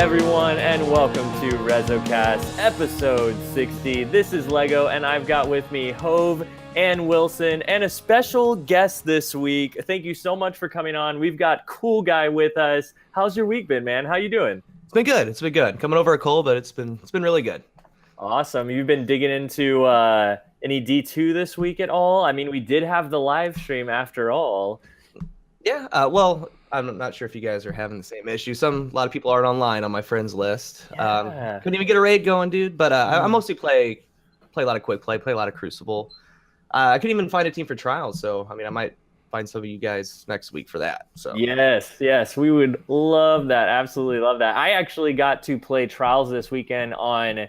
everyone, and welcome to REZOcast, episode 60. This is Lego, and I've got with me Hove and Wilson, and a special guest this week. Thank you so much for coming on. We've got CoolGuy with us. How's your week been, man? How you doing? It's been good. It's been good. Coming over a cold, but it's been really good. Awesome. You've been digging into any D2 this week at all? I mean, we did have the live stream after all. Yeah. Well, I'm not sure if you guys are having the same issue. A lot of people aren't online on my friends list. Yeah. Couldn't even get a raid going, dude. But I mostly play a lot of quick play a lot of Crucible. I couldn't even find a team for trials, so I mean, I might find some of you guys next week for that. So yes, we would love that. Absolutely love that. I actually got to play trials this weekend on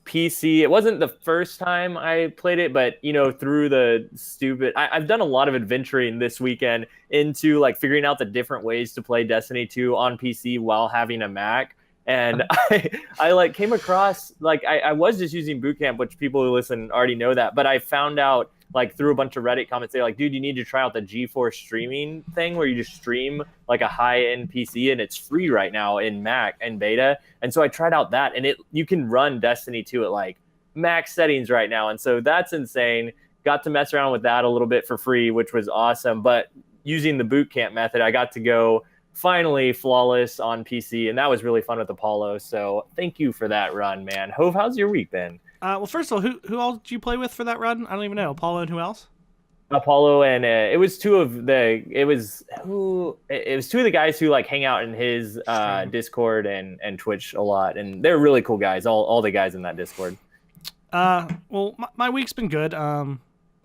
PC. It wasn't the first time I played it, but through the stupid, I've done a lot of adventuring this weekend into like figuring out the different ways to play Destiny 2 on PC while having a Mac. And I like came across, like, I was just using Boot Camp, which people who listen already know that, but I found out like through a bunch of Reddit comments, they're like, dude, you need to try out the GeForce streaming thing where you just stream like a high-end PC, and it's free right now in Mac and beta. And so I tried out that, and you can run Destiny 2 at like max settings right now. And so that's insane. Got to mess around with that a little bit for free, which was awesome. But using the boot camp method, I got to go finally flawless on PC, and that was really fun with Apollo. So thank you for that run, man. Hove, how's your week been? Well, first of all, who else did you play with for that run? I don't even know. Apollo and who else? Apollo and it was two of the guys who like hang out in his Discord and Twitch a lot, and they're really cool guys. All the guys in that Discord. Well, my week's been good.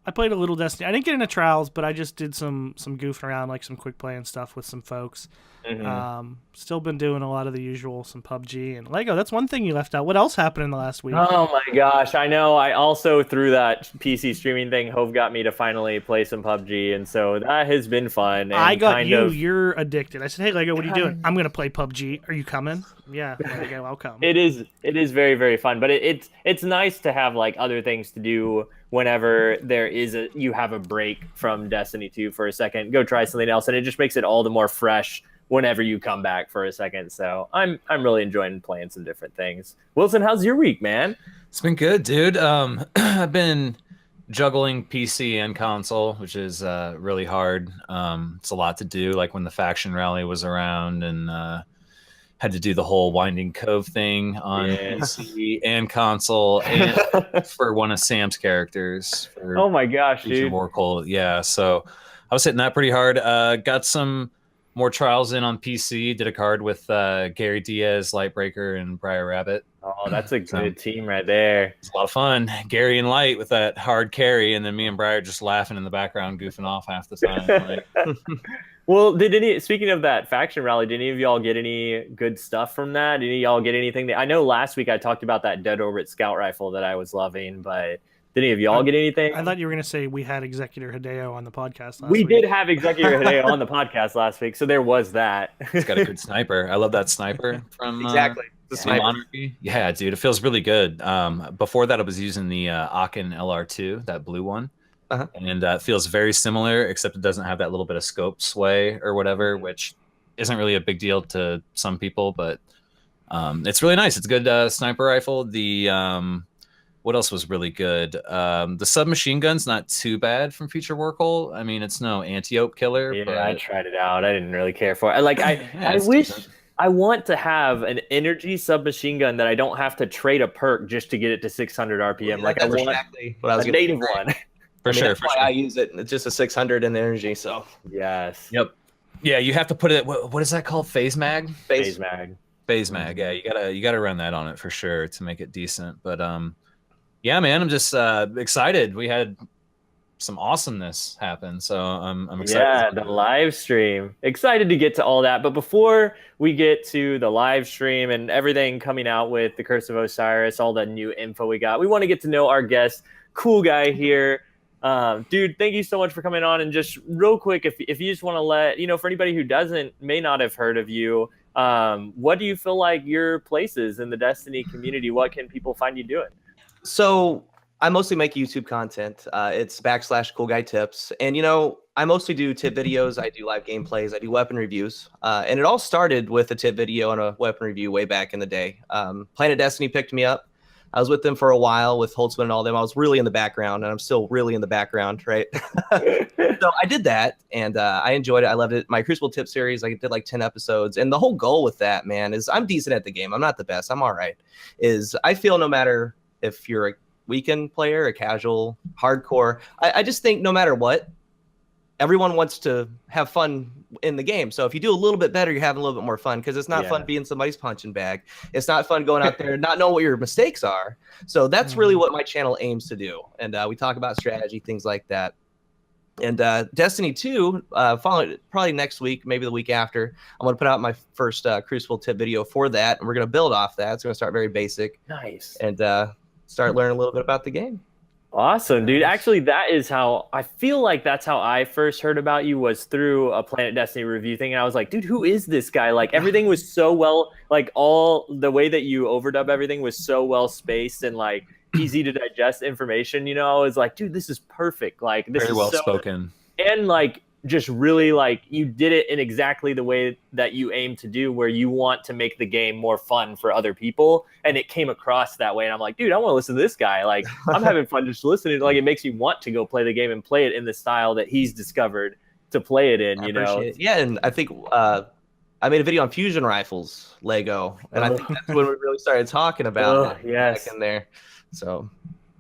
I played a little Destiny. I didn't get into trials, but I just did some goofing around, like some quick play and stuff with some folks. Mm-hmm. Still been doing a lot of the usual, some PUBG and Lego. That's one thing you left out. What else happened in the last week? Oh my gosh, I know. I also, through that PC streaming thing, Hove got me to finally play some PUBG, and so that has been fun. And I got you. You're addicted. I said, hey, Lego, what are you doing? I'm going to play PUBG. Are you coming? Yeah, Lego, I'll come. It is very, very fun, but it's nice to have like other things to do whenever you have a break from Destiny 2 for a second. Go try something else, and it just makes it all the more fresh whenever you come back for a second. So I'm really enjoying playing some different things. Wilson, how's your week, man? It's been good, dude. I've been juggling PC and console, which is really hard. It's a lot to do, like when the faction rally was around, and had to do the whole Winding Cove thing on PC and console, and for one of Sam's characters. Oh my gosh, dude. Oracle. Yeah, so I was hitting that pretty hard. Got some more trials in on PC. Did a card with Gary Diaz, Lightbreaker, and Briar Rabbit. Oh, that's a good team right there. It's a lot of fun. Gary and Light with that hard carry, and then me and Briar just laughing in the background, goofing off half the time. Well, speaking of that faction rally, did any of y'all get any good stuff from that? Did any of y'all get anything? I know last week I talked about that Dead Orbit scout rifle that I was loving, but did any of y'all get anything? I thought you were going to say we had Executor Hideo on the podcast last week. We did have Executor Hideo on the podcast last week, so there was that. He's got a good sniper. I love that sniper from exactly. The sniper. Monarchy. Yeah, dude, it feels really good. Before that, I was using the Aachen LR2, that blue one. Uh-huh. And it feels very similar, except it doesn't have that little bit of scope sway or whatever, which isn't really a big deal to some people, but it's really nice. It's a good sniper rifle. The what else was really good? The submachine gun's not too bad from Future Warhol. I mean, it's no anti-ope killer. Yeah, but I tried it out. I didn't really care for it. I wish decent. I want to have an energy submachine gun that I don't have to trade a perk just to get it to 600 RPM. Yeah, I want exactly what I was a native one. For sure. That's why I use it. It's just a 600 in energy. So yes. Yep. Yeah, you have to put it. What is that called? Phase mag. Phase mag. Yeah, you gotta run that on it for sure to make it decent. But yeah, man, I'm just excited. We had some awesomeness happen, so I'm excited. Yeah, the live stream. Excited to get to all that. But before we get to the live stream and everything coming out with the Curse of Osiris, all the new info we got, we want to get to know our guest, CoolGuy here. Dude, thank you so much for coming on. And just real quick, if you just want to let, for anybody who may not have heard of you, what do you feel like your place is in the Destiny community? What can people find you doing? So I mostly make YouTube content. It's /CoolGuy tips. And, I mostly do tip videos. I do live gameplays. I do weapon reviews. And it all started with a tip video and a weapon review way back in the day. Planet Destiny picked me up. I was with them for a while with Holtzman and all them. I was really in the background, and I'm still really in the background, right? So I did that, and I enjoyed it. I loved it. My Crucible tip series, I did like 10 episodes. And the whole goal with that, man, is I'm decent at the game. I'm not the best. I'm all right. I feel no matter if you're a weekend player, a casual, hardcore, I just think no matter what, everyone wants to have fun in the game. So if you do a little bit better, you're having a little bit more fun, because it's not fun being somebody's punching bag. It's not fun going out there and not knowing what your mistakes are. So that's really what my channel aims to do. And we talk about strategy, things like that. And Destiny 2, following probably next week, maybe the week after, I'm going to put out my first Crucible tip video for that. And we're going to build off that. It's going to start very basic. Nice. And start learning a little bit about the game. Awesome, dude. Actually, that is how I feel like that's how I first heard about you, was through a Planet Destiny review thing. And I was like, dude, who is this guy? Like, everything was so well, like, all the way that you overdub everything was so well spaced and like easy to digest information. I was like, dude, this is perfect. Like, this Very is well so, spoken. and like just really like you did it in exactly the way that you aim to do, where you want to make the game more fun for other people, and it came across that way. And I'm like, dude, I want to listen to this guy. Like, I'm having fun just listening. Like, it makes me want to go play the game and play it in the style that he's discovered to play it in. Yeah, and I think I made a video on fusion rifles, Lego, and I think that's when we really started talking about it back in there. So.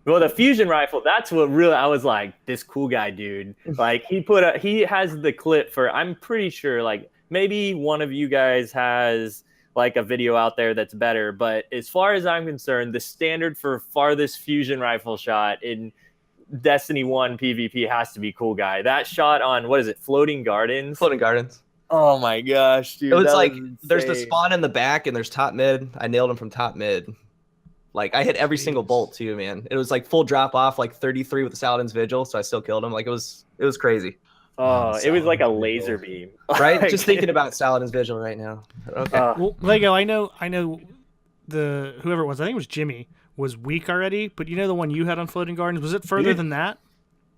Well, the fusion rifle, that's what really, I was like, this cool guy, dude. Like, he has the clip for, I'm pretty sure, like, maybe one of you guys has, like, a video out there that's better. But as far as I'm concerned, the standard for farthest fusion rifle shot in Destiny 1 PvP has to be CoolGuy. That shot on, what is it, Floating Gardens? Floating Gardens. Oh, my gosh, dude. It was like, there's the spawn in the back, and there's top mid. I nailed him from top mid. Like, I hit every single bolt too, man. It was like full drop off, like 33 with the Saladin's Vigil, so I still killed him. Like, it was crazy. Oh, it was like a laser beam. Right? Just thinking about Saladin's Vigil right now. Okay. Well, Lego, I know the whoever it was, I think it was Jimmy, was weak already, but you know the one you had on Floating Gardens, was it further than that?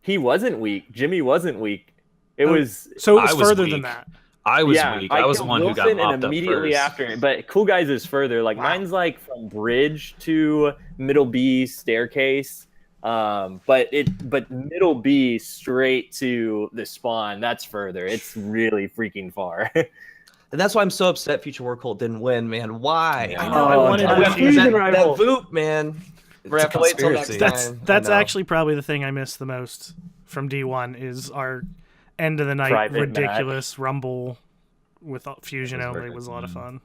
He wasn't weak. Jimmy wasn't weak. It was so it was further than that. I was weak. I was the one Wilson who got mopped immediately up first. after. But Cool Guys is further. Like, mine's like from bridge to middle B staircase. But middle B straight to the spawn, that's further. It's really freaking far. And that's why I'm so upset Future War Cult didn't win, man. Why? I know. I wanted that fusion rifle. That Voop, man. We're It's a have to wait till next conspiracy. time. That's actually probably the thing I miss the most from D1 is our end of the night Private ridiculous rumble with fusion That was only very was a lot of fun.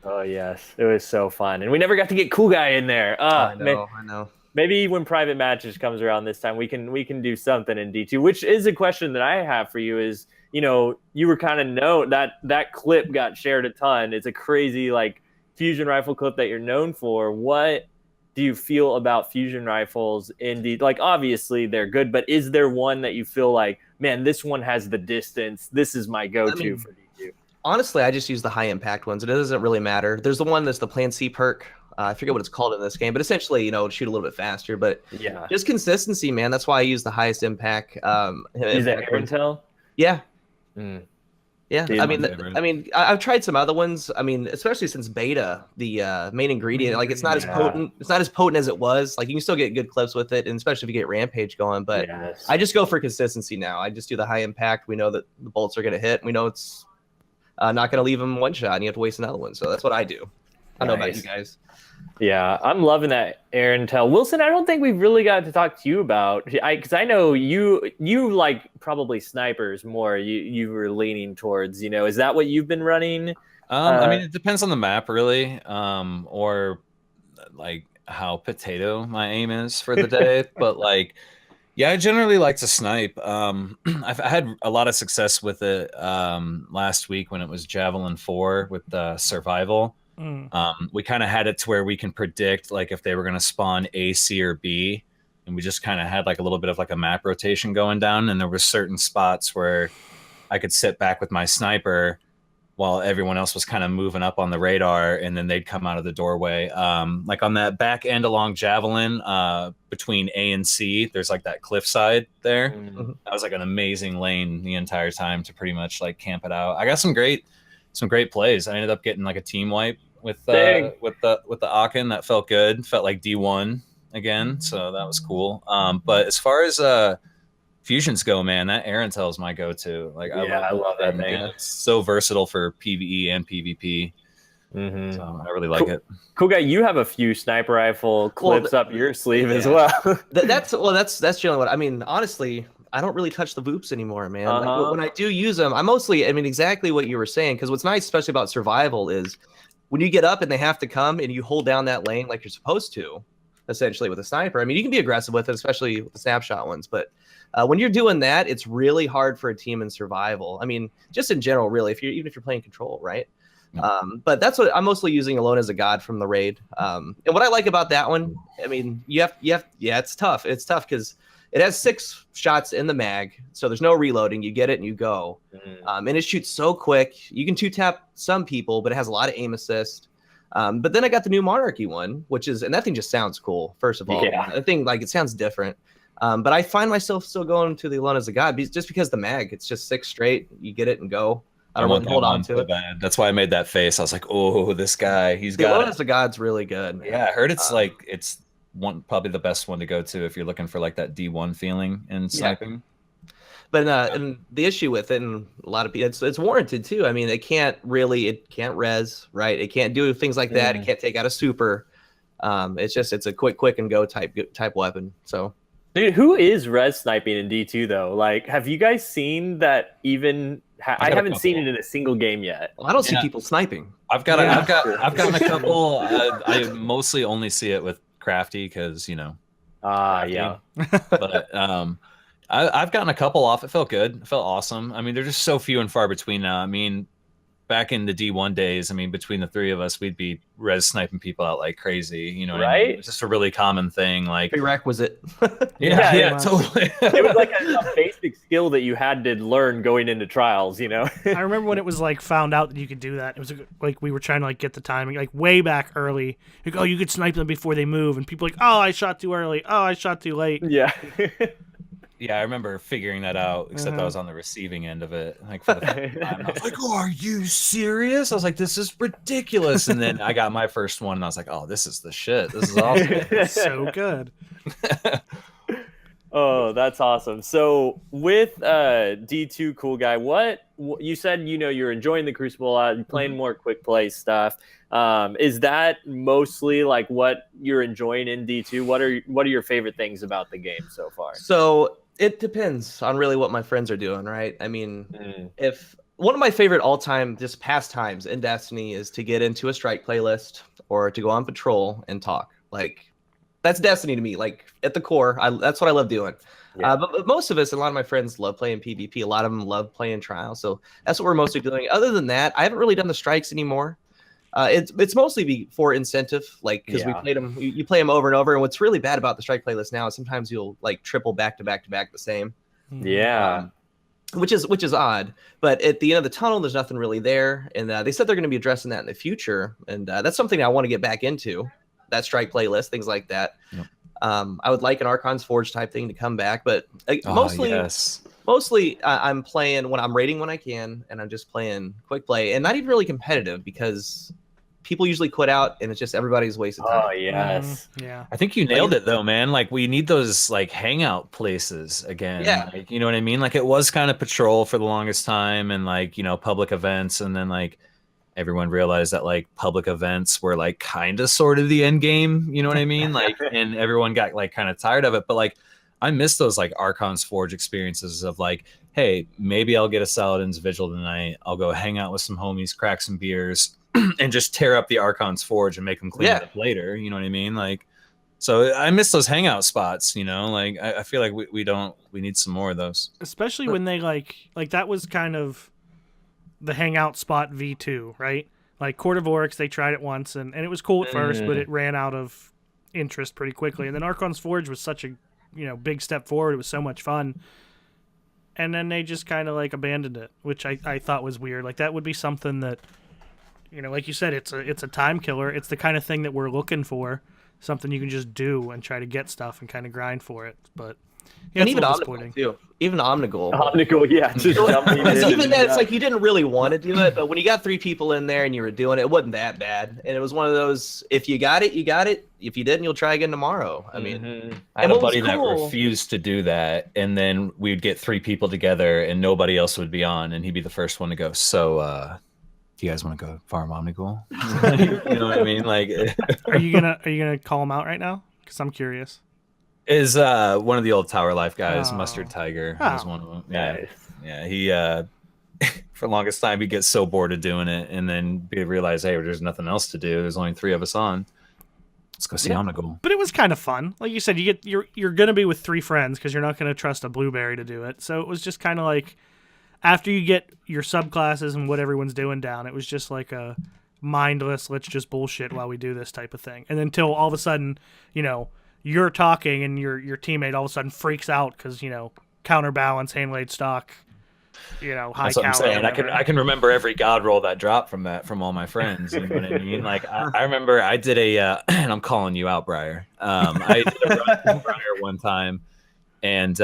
Oh yes, it was so fun, and we never got to get Cool Guy in there. I know. Maybe when private matches comes around this time, we can do something in D2. Which is a question that I have for you: is you were kind of known that clip got shared a ton. It's a crazy like fusion rifle clip that you're known for. What do you feel about fusion rifles in D? Like, obviously they're good, but is there one that you feel like, man, this one has the distance? This is my go-to for D2. Honestly, I just use the high impact ones. It doesn't really matter. There's the one that's the Plan C perk. I forget what it's called in this game, but essentially, shoot a little bit faster. But Yeah, just consistency, man. That's why I use the highest impact. is that Intel? Yeah. Mm. Yeah, Dude, I my mean, I've tried some other ones. I mean, especially since beta, the main ingredient, like it's not as potent. It's not as potent as it was. Like you can still get good clips with it, and especially if you get Rampage going. But Yes. I just go for consistency now. I just do the high impact. We know that the bolts are going to hit. We know it's not going to leave them one shot, and you have to waste another one. So that's what I do. I don't know about you guys. Yeah, I'm loving that Aaron Tell. Wilson, I don't think we've really got to talk to you about, because I know you like probably snipers more. You were leaning towards, is that what you've been running? I mean, it depends on the map, really, or like how potato my aim is for the day. But like, yeah, I generally like to snipe. I've had a lot of success with it last week when it was Javelin 4 with the survival. We kind of had it to where we can predict like if they were going to spawn A, C, or B, and we just kind of had like a little bit of like a map rotation going down. And there were certain spots where I could sit back with my sniper while everyone else was kind of moving up on the radar, and then they'd come out of the doorway. Like on that back end along Javelin, between A and C, there's like that cliffside there. Mm. That was like an amazing lane the entire time to pretty much like camp it out. I got some great plays. I ended up getting like a team wipe with the Aachen. That felt good. Felt like D1 again, so that was cool. But as far as fusions go, man, that Arantel is my go-to. Like, I love that thing. It's so versatile for PvE and PvP. Mm-hmm. So I really like it. CoolGuy, you have a few sniper rifle clips up your sleeve as well. That's generally what I mean. Honestly, I don't really touch the Voops anymore, man. Like, when I do use them, I mean, exactly what you were saying. Because what's nice, especially about survival, is when you get up and they have to come and you hold down that lane like you're supposed to, essentially with a sniper. I mean, you can be aggressive with it, especially with the snapshot ones, but when you're doing that, it's really hard for a team in survival. I mean, just in general, really, even if you're playing control, right? But that's what I'm mostly using Alone as a God from the raid. And what I like about that one, I mean, it's tough. It's tough because it has 6 shots in the mag, so there's no reloading. You get it and you go. And it shoots so quick. You can 2-tap some people, but it has a lot of aim assist. But then I got the new Monarchy one, and that thing just sounds cool. First of all, the thing, like, it sounds different. But I find myself still going to the Alone as a God just because the mag, it's just 6 straight. You get it and go. I don't want to hold on to it. Bad. That's why I made that face. I was like, oh, this guy, he's got Alone as a God's really good. Man. Yeah, I heard it's it's probably the best one to go to if you're looking for like that D1 feeling in sniping. But and the issue with it, and a lot of people, it's warranted too. I mean, it can't res, right? It can't do things like that. It can't take out a super. It's a quick and go type weapon. So. Dude, who is res sniping in D2 though? Like, have you guys seen that? Even I haven't seen it in a single game yet. Well, I don't see people sniping. I've gotten a couple. I mostly only see it with Crafty because yeah. But I've gotten a couple off. It felt good. It felt awesome. I mean, they're just so few and far between now. I mean, back in the D1 days, I mean, between the 3 of us, we'd be res sniping people out like crazy. You know, right? I mean? It's just a really common thing. Like prerequisite. yeah, totally. It was like a basic skill that you had to learn going into trials. You know. I remember when it was like found out that you could do that. It was like we were trying to like get the timing like way back early. Like, oh, you could snipe them before they move, and people like, oh, I shot too early. Oh, I shot too late. Yeah. Yeah, I remember figuring that out, except I was on the receiving end of it. Like, for the first time. I was like, oh, are you serious? I was like, this is ridiculous. And then I got my first one, and I was like, oh, this is the shit. This is awesome. So good. Oh, that's awesome. So with D2 CoolGuy, what you said, you're enjoying the Crucible, playing more quick play stuff. Is that mostly like what you're enjoying in D2? What are your favorite things about the game so far? So it depends on really what my friends are doing, right? I mean, if one of my favorite all-time just pastimes in Destiny is to get into a strike playlist or to go on patrol and talk. Like, that's Destiny to me. Like, at the core, that's what I love doing. Yeah. But most of us, a lot of my friends love playing PvP. A lot of them love playing trials. So that's what we're mostly doing. Other than that, I haven't really done the strikes anymore. It's mostly for incentive, like, because we played them. You play them over and over. And what's really bad about the strike playlist now is sometimes you'll like triple back to back to back the same. Yeah. Which is odd. But at the end of the tunnel, there's nothing really there. And they said they're going to be addressing that in the future. And that's something I want to get back into. That strike playlist, things like that. Yep. I would like an Archon's Forge type thing to come back, but mostly I'm playing when I'm raiding when I can, and I'm just playing quick play, and not even really competitive because people usually quit out, and it's just everybody's wasted time. Oh yes, yeah. I think you nailed it though, man. Like, we need those like hangout places again. Yeah, like, you know what I mean. Like, it was kind of patrol for the longest time, and like public events, and then like everyone realized that like public events were like kind of sort of the end game, you know what I mean? Like, and everyone got like kind of tired of it. But like, I miss those like Archon's Forge experiences of like, hey, maybe I'll get a Saladin's Vigil tonight. I'll go hang out with some homies, crack some beers, and just tear up the Archon's Forge and make them clean it up later. You know what I mean? Like, so I miss those hangout spots, like I feel like we need some more of those. Especially when they like that was kind of the hangout spot V2, right? Like Court of Oryx, they tried it once and it was cool at first, but it ran out of interest pretty quickly. And then Archon's Forge was such a big step forward. It was so much fun. and then they just kind of like abandoned it, which I thought was weird. Like that would be something that, you know, like you said, it's a time killer. It's the kind of thing that we're looking for, something you can just do and try to get stuff and kind of grind for it. But yeah, and it's even a little Omnigul disappointing. too. Even Omnigul. Omnigul, yeah, just jumping Because in. even then, it's like you didn't really want to do it, but when you got 3 people in there and you were doing it, it wasn't that bad. And it was one of those, if you got it, you got it. If you didn't, you'll try again tomorrow. I mean, I had and a what was buddy that cool- refused to do that, and then we'd get 3 people together, and nobody else would be on, and he'd be the first one to go. So, do you guys want to go farm Omnigul? You know what I mean? Like, Are you gonna call him out right now? Because I'm curious. is one of the old Tower Life guys, Oh. Mustard Tiger, Oh. was one of them. Yeah, Nice. yeah. He for the longest time he'd get so bored of doing it, and then he'd realize, hey, there's nothing else to do. There's only 3 of us on. Let's go see Omnigul. But it was kind of fun. Like you said, you're gonna be with 3 friends because you're not gonna trust a blueberry to do it. So it was just kind of like, after you get your subclasses and what everyone's doing down, it was just like a mindless, let's just bullshit while we do this type of thing. And until all of a sudden, you know, you're talking and your teammate all of a sudden freaks out because, you know, counterbalance, hand laid stock, you know, high That's what I'm calorie, saying. whatever. I can remember every god roll that dropped from all my friends. You know what I mean? Like I remember I did a and I'm calling you out, Briar. I did a run with Briar one time, and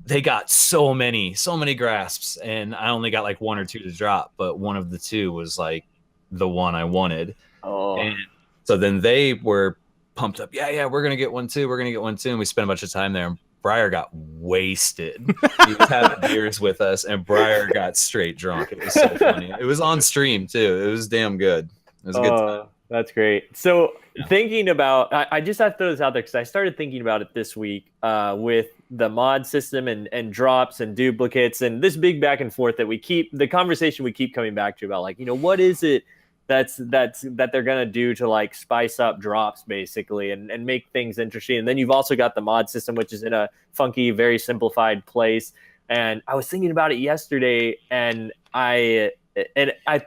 they got so many grasps, and I only got like 1 or 2 to drop, but one of the 2 was like the one I wanted. Oh, And so then they were pumped up. Yeah, we're gonna get one too. And we spent a bunch of time there. And Briar got wasted. He was having beers with us, and Briar got straight drunk. It was so funny. It was on stream too. It was damn good. It was a good time. That's great. So Yeah. thinking about, I just have to throw this out there because I started thinking about it this week with the mod system and drops and duplicates and this big back and forth that the conversation we keep coming back to about, like, you know, what is it that they're gonna do to like spice up drops basically and make things interesting. And then you've also got the mod system, which is in a funky, very simplified place. And I was thinking about it yesterday, and I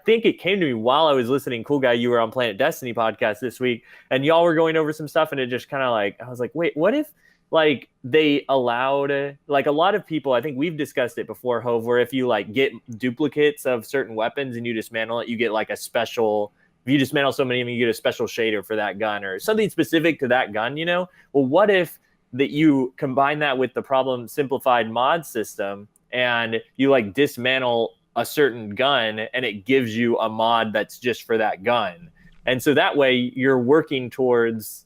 think it came to me while I was listening. CoolGuy, you were on Planet Destiny podcast this week, and y'all were going over some stuff, and it just kind of like, I was like, wait, what if like they allowed, like, a lot of people, I think we've discussed it before, Hove, where if you like get duplicates of certain weapons and you dismantle it, you get like a special, if you dismantle so many of them, you get a special shader for that gun or something specific to that gun, you know? Well, what if that you combine that with the problem simplified mod system and you like dismantle a certain gun and it gives you a mod that's just for that gun? And so that way you're working towards,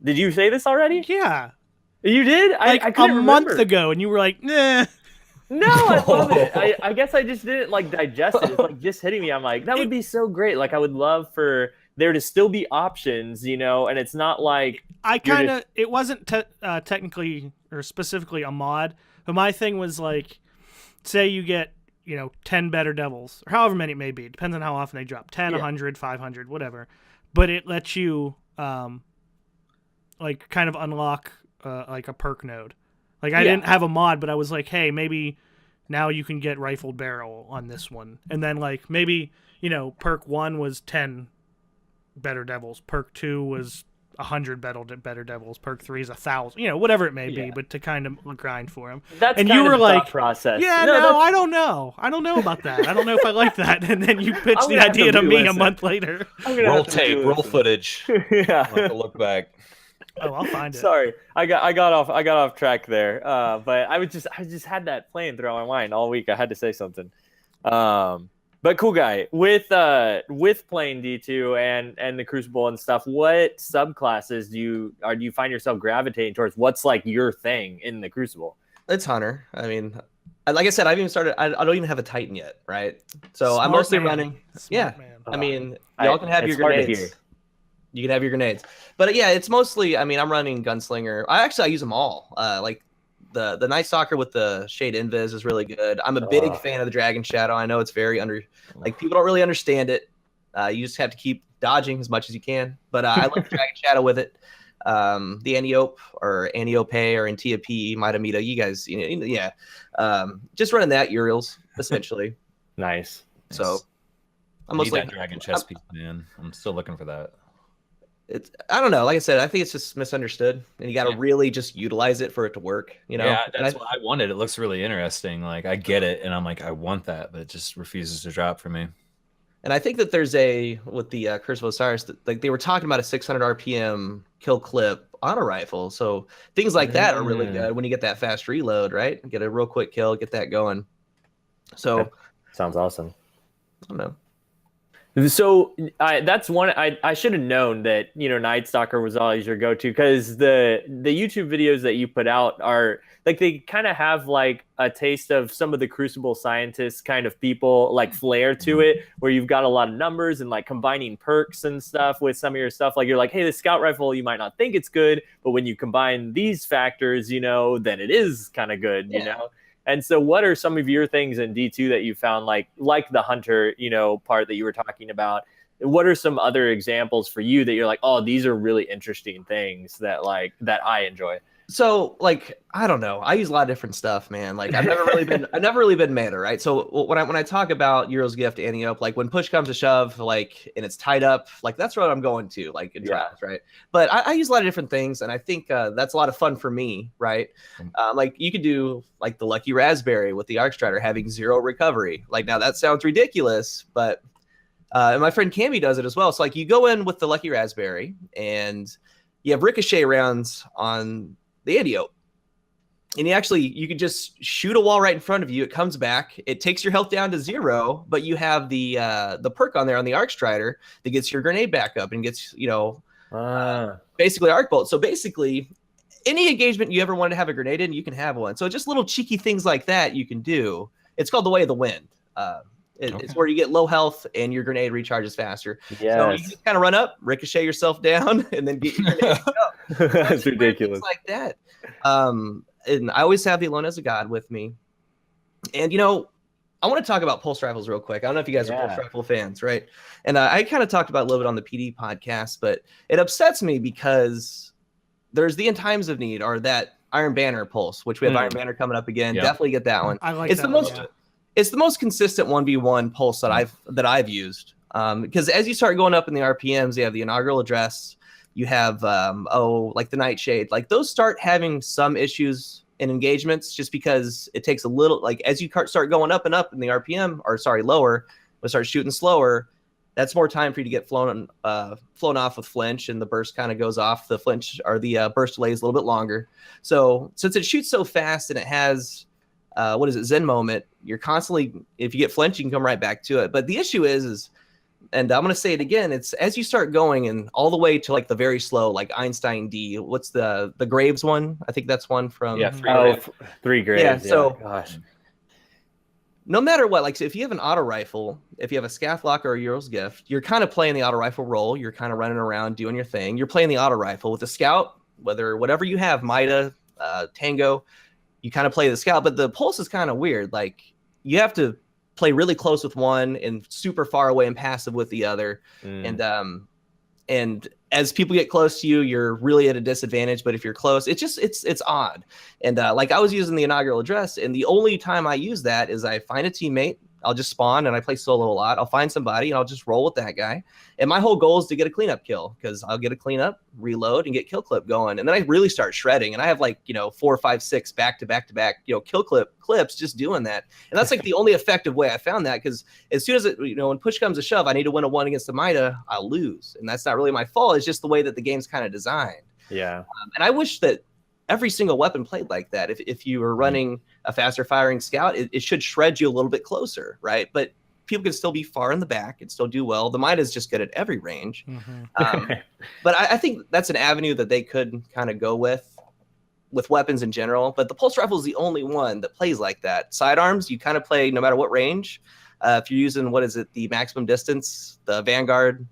did you say this already? Yeah. You did? Like I a couldn't month remember. ago, and you were like, nah. No, I love it. I guess I just didn't like digest it. It's like just hitting me. I'm like, that would be so great. Like, I would love for there to still be options, you know, and it's not like I kind of, it wasn't technically or specifically a mod, but my thing was like, say you get, you know, 10 better devils, or however many it may be, depends on how often they drop, 10, 100, 500, whatever. But it lets you, like, kind of unlock, like, a perk node. Like, I didn't have a mod, but I was like, hey, maybe now you can get rifled barrel on this one. And then, like, maybe, you know, perk 1 was 10 better devils. Perk 2 was 100 better devils. Perk 3 is 1,000. You know, whatever it may be, but to kind of grind for him. that's and kind you of were the like, thought process. Yeah, no, I don't know. I don't know about that. I don't know if I like that. And then you pitched the idea to me a month later. Roll tape, roll footage. Yeah. I'll have to look back. Oh, I'll find it. Sorry, I got off track there. But I just had that playing through my mind all week. I had to say something. But CoolGuy, with playing D2 and the Crucible and stuff, what subclasses do you find yourself gravitating towards? What's like your thing in the Crucible? It's Hunter. I mean, like I said, I've even started. I don't even have a Titan yet, right? So I'm Smart mostly man. running. Smart Yeah, man. I mean, y'all can have it's your hard to grenades. hear. You can have your grenades, but yeah, it's mostly. I mean, I'm running Gunslinger. I use them all. Like the Night Stalker with the Shade Invis is really good. I'm a big fan of the Dragon Shadow. I know it's very like people don't really understand it. You just have to keep dodging as much as you can. But I like the Dragon Shadow with it. The Antiope or Antiope or Antia P, Mitamita, you guys, yeah. Just running that Uriels essentially. Nice. So I'm I need mostly that dragon chest piece, man. I'm still looking for that. I don't know. Like I said, I think it's just misunderstood, and you got to really just utilize it for it to work. You know? Yeah, that's what I wanted. It looks really interesting. Like I get it, and I'm like, I want that, but it just refuses to drop for me. And I think that there's with the Curse of Osiris, like they were talking about a 600 RPM kill clip auto rifle. So things like that are really good when you get that fast reload, right? Get a real quick kill, get that going. So that sounds awesome. I don't know. So that's one I should have known that Night Stalker was always your go-to, because the YouTube videos that you put out are like they kind of have like a taste of some of the Crucible scientists kind of people like flair to it, where you've got a lot of numbers and like combining perks and stuff with some of your stuff. Like you're like, hey, the scout rifle, you might not think it's good, but when you combine these factors, then it is kind of good, And so what are some of your things in D2 that you found like the hunter, part that you were talking about? What are some other examples for you that you're like, oh, these are really interesting things that I enjoy? So like, I don't know. I use a lot of different stuff, man. Like I've never really been meta, right? So when I talk about Euro's Gift, Antiope, like when push comes to shove, like, and it's tied up, like that's what I'm going to, like in trials, right? But I use a lot of different things, and I think that's a lot of fun for me, right? Like you could do like the Lucky Raspberry with the Arc Strider having 0 recovery. Like now that sounds ridiculous, but and my friend Cammy does it as well. So like you go in with the Lucky Raspberry, and you have ricochet rounds on the Antiope. And you could just shoot a wall right in front of you. It comes back. It takes your health down to 0, but you have the perk on there on the Arc Strider that gets your grenade back up and gets, basically Arc Bolt. So basically, any engagement you ever wanted to have a grenade in, you can have one. So just little cheeky things like that you can do. It's called the Way of the Wind. It's where you get low health and your grenade recharges faster. Yes. So you just kind of run up, ricochet yourself down, and then get your grenade up. That's ridiculous. Like that. And I always have the Alone as a God with me. And, I want to talk about pulse rifles real quick. I don't know if you guys are pulse rifle fans, right? And I kind of talked about it a little bit on the PD podcast, but it upsets me because there's the In Times of Need, or that Iron Banner pulse, which we have Iron Banner coming up again. Yep. Definitely get that one. I like it's that the one, most. It's the most consistent 1v1 pulse that I've used. Because as you start going up in the RPMs, you have the Inaugural Address, you have like the Nightshade, like those start having some issues in engagements, just because it takes a little, like as you start going up and up in the RPM, or sorry, lower, we start shooting slower. That's more time for you to get flown off with flinch, and the burst kind of goes off. The flinch or the burst delay is a little bit longer. So since it shoots so fast and it has Zen moment, you're constantly, if you get flinch, you can come right back to it. But the issue is and I'm going to say it again, it's as you start going and all the way to like the very slow, like Einstein D, what's the Graves one? I think that's one from 3 Graves. Yeah, so gosh. No matter what, like so if you have an auto rifle, if you have a Scath Lock or a Euro's Gift, you're kind of playing the auto rifle role. You're kind of running around doing your thing. You're playing the auto rifle with the Scout, whatever you have, Mida, Tango, you kind of play the Scout. But the pulse is kind of weird. Like you have to play really close with one and super far away and passive with the other. And as people get close to you, you're really at a disadvantage. But if you're close, it's odd. And like I was using the Inaugural Address, and the only time I use that is I find a teammate. I'll just spawn, and I play solo a lot. I'll find somebody and I'll just roll with that guy. And my whole goal is to get a cleanup kill, because I'll get a cleanup, reload, and get kill clip going. And then I really start shredding. And I have like, 4, 5, 6 back to back to back, kill clips just doing that. And that's like the only effective way I found that, because as soon as it, when push comes to shove, I need to win a 1 against the Mida, I'll lose. And that's not really my fault. It's just the way that the game's kind of designed. Yeah. And I wish that every single weapon played like that. If you were running a faster firing Scout, it should shred you a little bit closer, right? But people can still be far in the back and still do well. The Mida is just good at every range. But I think that's an avenue that they could kind of go with weapons in general. But the pulse rifle is the only one that plays like that. Sidearms, you kind of play no matter what range. If you're using, the maximum distance, the Vanguard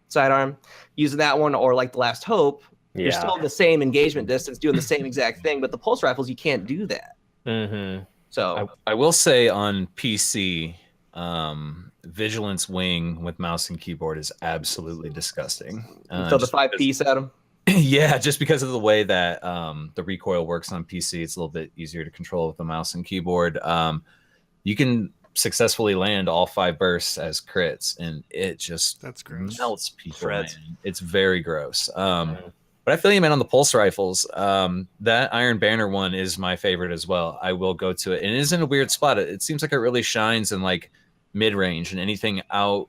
sidearm, using that one, or like the Last Hope, you're still in the same engagement distance, doing the same exact thing. But the pulse rifles, you can't do that. So I will say on PC, Vigilance Wing with mouse and keyboard is absolutely disgusting. So the 5-piece, Adam? Yeah, just because of the way that the recoil works on PC, it's a little bit easier to control with the mouse and keyboard. You can successfully land all 5 bursts as crits, and it just That's gross. melts people. Shreds. Man. It's very gross. But I feel you, man, on the pulse rifles. That Iron Banner one is my favorite as well. I will go to it, and it is in a weird spot. It seems like it really shines in like mid range, and anything out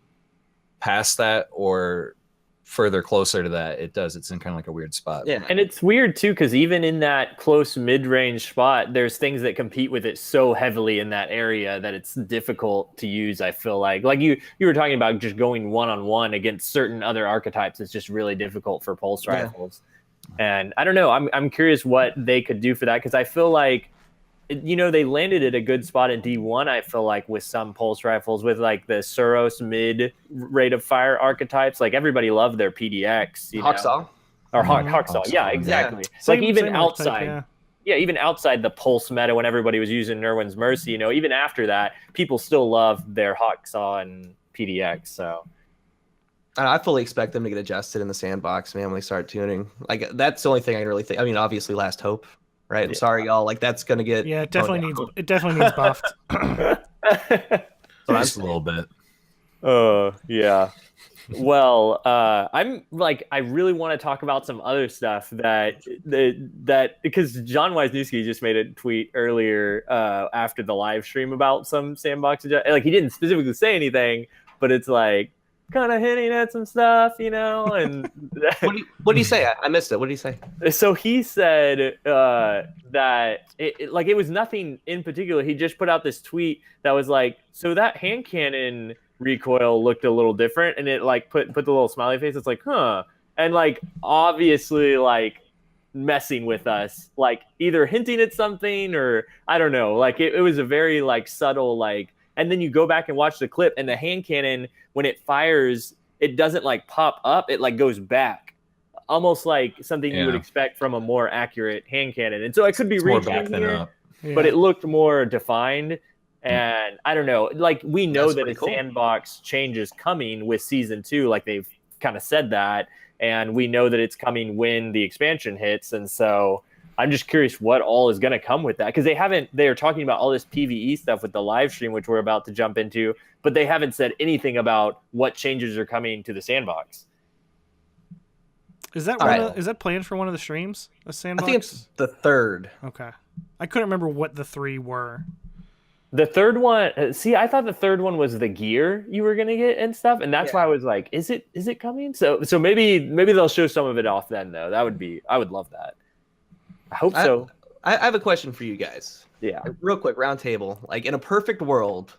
past that or further closer to that, it's in kind of like a weird spot. Yeah. And it's weird too, because even in that close mid-range spot, there's things that compete with it so heavily in that area that it's difficult to use. I feel like you were talking about just going one-on-one against certain other archetypes. It's just really difficult for pulse rifles. And I don't know. I'm curious what they could do for that, because I feel like, you know, they landed at a good spot at D1, I feel like, with some pulse rifles, with like the Suros mid rate of fire archetypes. Like everybody loved their PDX, you Hawksaw. know? Or Hawksaw. Hawksaw, Yeah, exactly. Yeah. Like Same- even same outside. archetype, Even outside the pulse meta, when everybody was using Nerwin's Mercy, you know, even after that, people still loved their Hawksaw and PDX. So I fully expect them to get adjusted in the sandbox, man, when they start tuning. Like, that's the only thing I really think. I mean, obviously, Last Hope, right? I'm sorry, y'all. Like, that's gonna get it definitely needs buffed. Just a little bit. yeah. Well, I'm like, I really want to talk about some other stuff that because John Wisniewski just made a tweet earlier after the live stream about some sandbox like, he didn't specifically say anything, but it's like kind of hinting at some stuff, you know. And what do you say? I missed it. What did he say? so he said that it was nothing in particular. He just put out this tweet that was like, so that hand cannon recoil looked a little different, and it like put the little smiley face. It's like, huh, and like obviously like messing with us, like either hinting at something or I don't know. Like it was a very like subtle like. And then you go back and watch the clip, and the hand cannon, when it fires, it doesn't like pop up. It like goes back, almost like something you would expect from a more accurate hand cannon. And so I could be reaching here, but it looked more defined. And I don't know, like we know that a sandbox change is coming with season 2, like they've kind of said that, and we know that it's coming when the expansion hits. And so I'm just curious what all is going to come with that, because they're talking about all this PvE stuff with the live stream, which we're about to jump into, but they haven't said anything about what changes are coming to the sandbox. Is that is that planned for one of the streams? A sandbox? I think it's the 3rd. Okay, I couldn't remember what the 3 were. The 3rd one, see, I thought the 3rd one was the gear you were gonna get and stuff, and that's why I was like, is it coming? So maybe they'll show some of it off then, though. I would love that. I hope so. I have a question for you guys. Yeah. Real quick, round table. Like, in a perfect world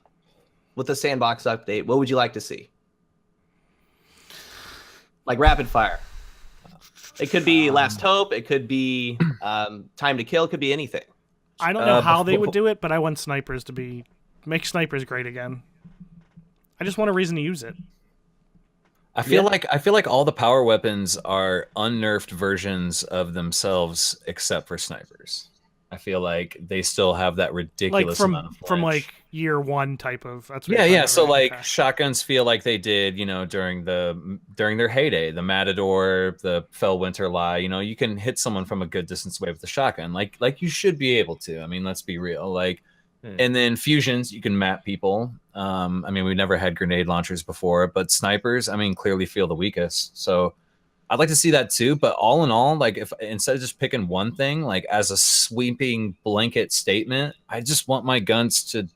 with the sandbox update, what would you like to see? Like rapid fire. It could be Last Hope. It could be Time to Kill. It could be anything. I don't know how they would do it, but I want snipers to make snipers great again. I just want a reason to use it. I feel like all the power weapons are unnerfed versions of themselves, except for snipers. I feel like they still have that ridiculous amount of from like year 1 type of. That's what So like shotguns feel like they did, you know, during their heyday, the Matador, the Fell Winter Lie. You know, you can hit someone from a good distance away with a shotgun, like you should be able to. I mean, let's be real, like. And then fusions, you can map people. I mean, we've never had grenade launchers before, but snipers, I mean, clearly feel the weakest. So I'd like to see that too. But all in all, like if instead of just picking one thing, like as a sweeping blanket statement, I just want my guns to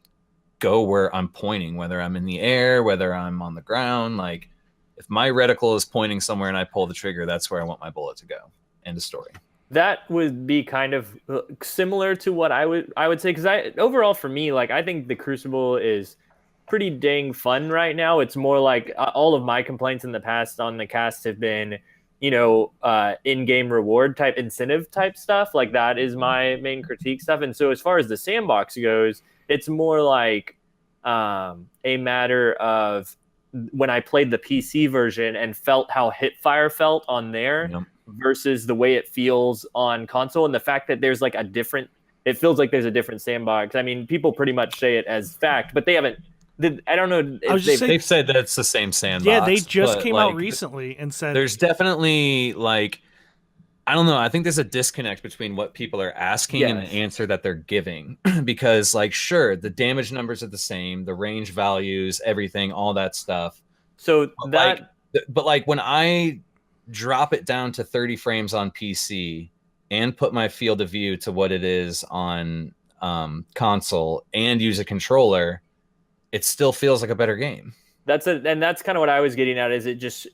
go where I'm pointing, whether I'm in the air, whether I'm on the ground. Like if my reticle is pointing somewhere and I pull the trigger, that's where I want my bullet to go. End of story. That would be kind of similar to what I would say, because overall for me, like I think the Crucible is pretty dang fun right now. It's more like all of my complaints in the past on the cast have been, you know, in-game reward type, incentive type stuff. Like that is my main critique stuff. And so as far as the sandbox goes, it's more like a matter of when I played the PC version and felt how Hipfire felt on there. Yep. Versus the way it feels on console, and the fact that there's like it feels like there's a different sandbox. I mean, people pretty much say it as fact, but they haven't. I don't know. They've said that it's the same sandbox. Yeah, they just came out recently and said there's definitely like I don't know. I think there's a disconnect between what people are asking and the answer that they're giving. Because, like, sure, the damage numbers are the same, the range values, everything, all that stuff. So but when I drop it down to 30 frames on PC and put my field of view to what it is on console and use a controller, it still feels like a better game. And that's kind of what I was getting at. Is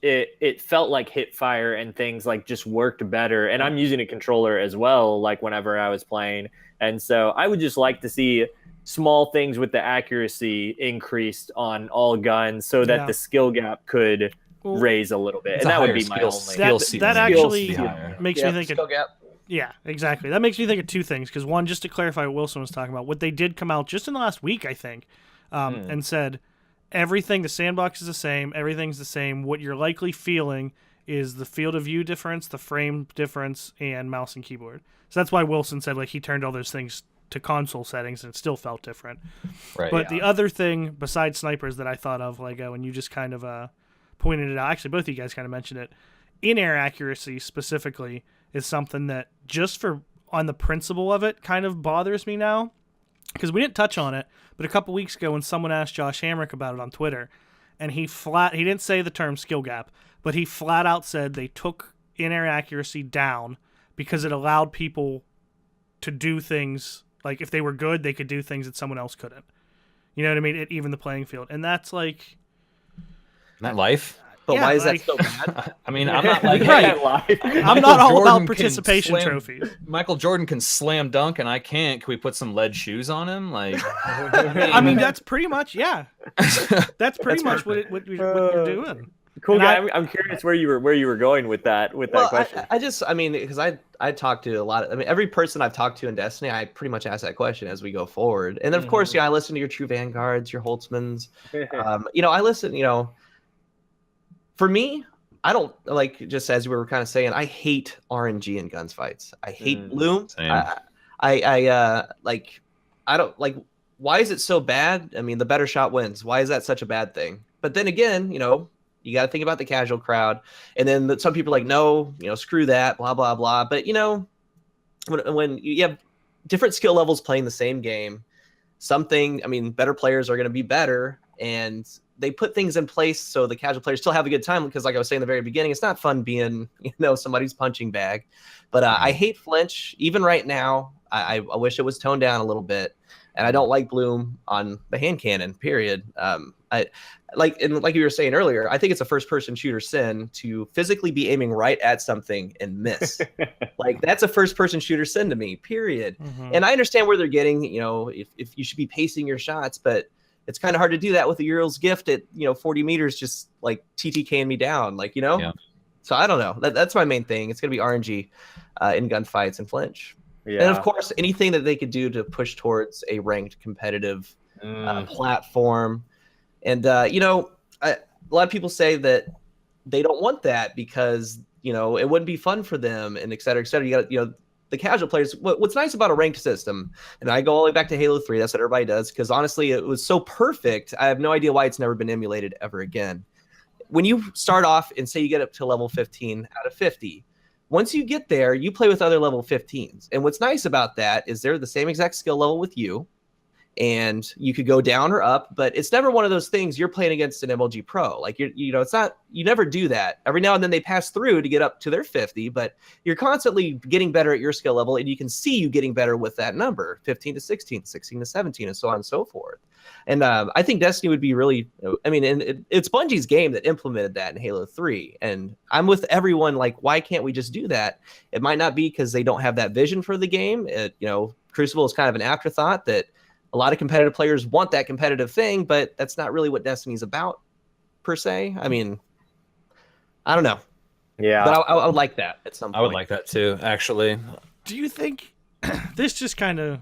it felt like Hipfire and things like just worked better. And I'm using a controller as well, like whenever I was playing. And so I would just like to see small things with the accuracy increased on all guns, so that the skill gap could raise a little bit. And that would be my only. That actually makes me think skill gap. Yeah, exactly. That makes me think of two things. Because one, just to clarify what Wilson was talking about, what they did come out just in the last week, I think, and said, everything, the sandbox is the same, everything's the same. What you're likely feeling is the field of view difference, the frame difference, and mouse and keyboard. So that's why Wilson said like he turned all those things to console settings and it still felt different. Right. But the other thing besides snipers that I thought of, Lego, and you just kind of pointed it out, actually both of you guys kind of mentioned it, in-air accuracy specifically is something that just for on the principle of it kind of bothers me now. Because we didn't touch on it, but a couple weeks ago when someone asked Josh Hamrick about it on Twitter, and he didn't say the term skill gap, but he flat out said they took in-air accuracy down because it allowed people to do things, like if they were good, they could do things that someone else couldn't. You know what I mean? It evened the playing field. And that's like... Isn't that life? But why is that so bad? I mean, I'm not like, I'm not all about participation trophies. Michael Jordan can slam dunk and I can't. Can we put some lead shoes on him? Like, I mean, that's pretty much, that's pretty much what you're doing. Cool guy. I'm curious where you were going with that question. I mean, because I talked to a lot of, I mean, every person I've talked to in Destiny, I pretty much ask that question as we go forward. And then of course, I listen to your True Vanguards, your Holtzmans. I listen, for me, I don't like, just as we were kind of saying, I hate RNG in guns fights. I hate Bloom. I don't like, why is it so bad? I mean, the better shot wins. Why is that such a bad thing? But then again, you got to think about the casual crowd. And then some people are like, no, screw that, blah, blah, blah. But, when you have different skill levels playing the same game, better players are going to be better. And they put things in place so the casual players still have a good time, because like I was saying in the very beginning, it's not fun being, somebody's punching bag. But I hate flinch. Even right now, I wish it was toned down a little bit. And I don't like Bloom on the hand cannon, period. Like you were saying earlier, I think it's a first-person shooter sin to physically be aiming right at something and miss. Like, that's a first-person shooter sin to me, period. And I understand where they're getting, if you should be pacing your shots, but it's kind of hard to do that with a Uriel's gift at 40 meters, just like TTKing me down, Yeah. So I don't know. That's my main thing. It's gonna be RNG in gunfights and flinch. Yeah. And of course, anything that they could do to push towards a ranked competitive platform. And a lot of people say that they don't want that because it wouldn't be fun for them, and et cetera, et cetera. You got the casual players. What's nice about a ranked system, and I go all the way back to Halo 3, that's what everybody does, because honestly, it was so perfect. I have no idea why it's never been emulated ever again. When you start off and say you get up to level 15 out of 50, once you get there, you play with other level 15s. And what's nice about that is they're the same exact skill level with you, and you could go down or up, but it's never one of those things you're playing against an MLG pro. Like, it's not, you never do that. Every now and then they pass through to get up to their 50, but you're constantly getting better at your skill level, and you can see you getting better with that number, 15 to 16, 16 to 17, and so on and so forth. And I think Destiny would be really, and it's Bungie's game that implemented that in Halo 3. And I'm with everyone, like, why can't we just do that? It might not be because they don't have that vision for the game. Crucible is kind of an afterthought that a lot of competitive players want that competitive thing, but that's not really what Destiny's about, per se. I mean, I don't know. Yeah. But I would like that at some point. I would like that too, actually. Do you think, this just kind of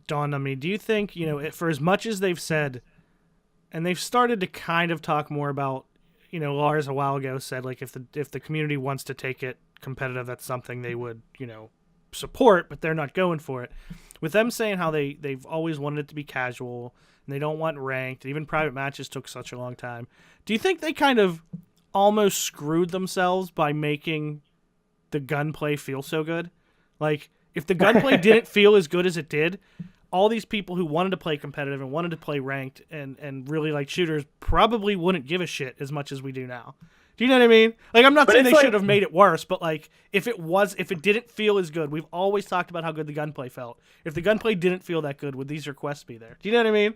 dawned on me, do you think, for as much as they've said, and they've started to kind of talk more about, Lars a while ago said, like, if the community wants to take it competitive, that's something they would, support, but they're not going for it. With them saying how they've always wanted it to be casual and they don't want ranked, even private matches took such a long time, do you think they kind of almost screwed themselves by making the gunplay feel so good. Like, if the gunplay didn't feel as good as it did, all these people who wanted to play competitive and wanted to play ranked and really like shooters probably wouldn't give a shit as much as we do now. Do you know what I mean? Like, I'm not saying they should have made it worse, but like, if it didn't feel as good, we've always talked about how good the gunplay felt. If the gunplay didn't feel that good, would these requests be there? Do you know what I mean?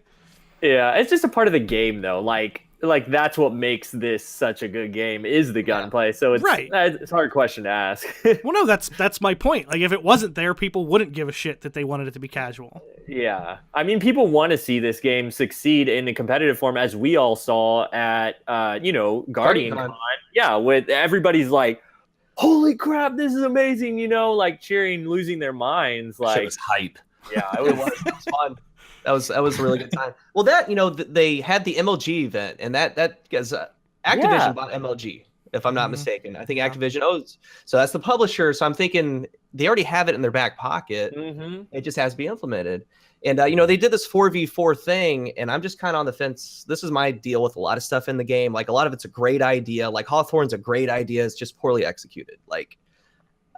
Yeah, it's just a part of the game, though. Like that's what makes this such a good game is the gunplay. So it's it's a hard question to ask. Well, no, that's my point. Like, if it wasn't there, people wouldn't give a shit that they wanted it to be casual. Yeah, I mean, people want to see this game succeed in a competitive form, as we all saw at Guardian Con. Yeah, with everybody's like, "Holy crap, this is amazing!" Like cheering, losing their minds. Like, it was hype. Yeah, it was fun. That was a really good time. Well, they had the MLG event, and that because Activision bought MLG, if I'm not mistaken. I think Activision owes, so that's the publisher. So I'm thinking they already have it in their back pocket. It just has to be implemented. And they did this 4v4 thing, and I'm just kind of on the fence. This is my deal with a lot of stuff in the game. Like, a lot of it's a great idea. Like, Hawthorne's a great idea. It's just poorly executed. Like,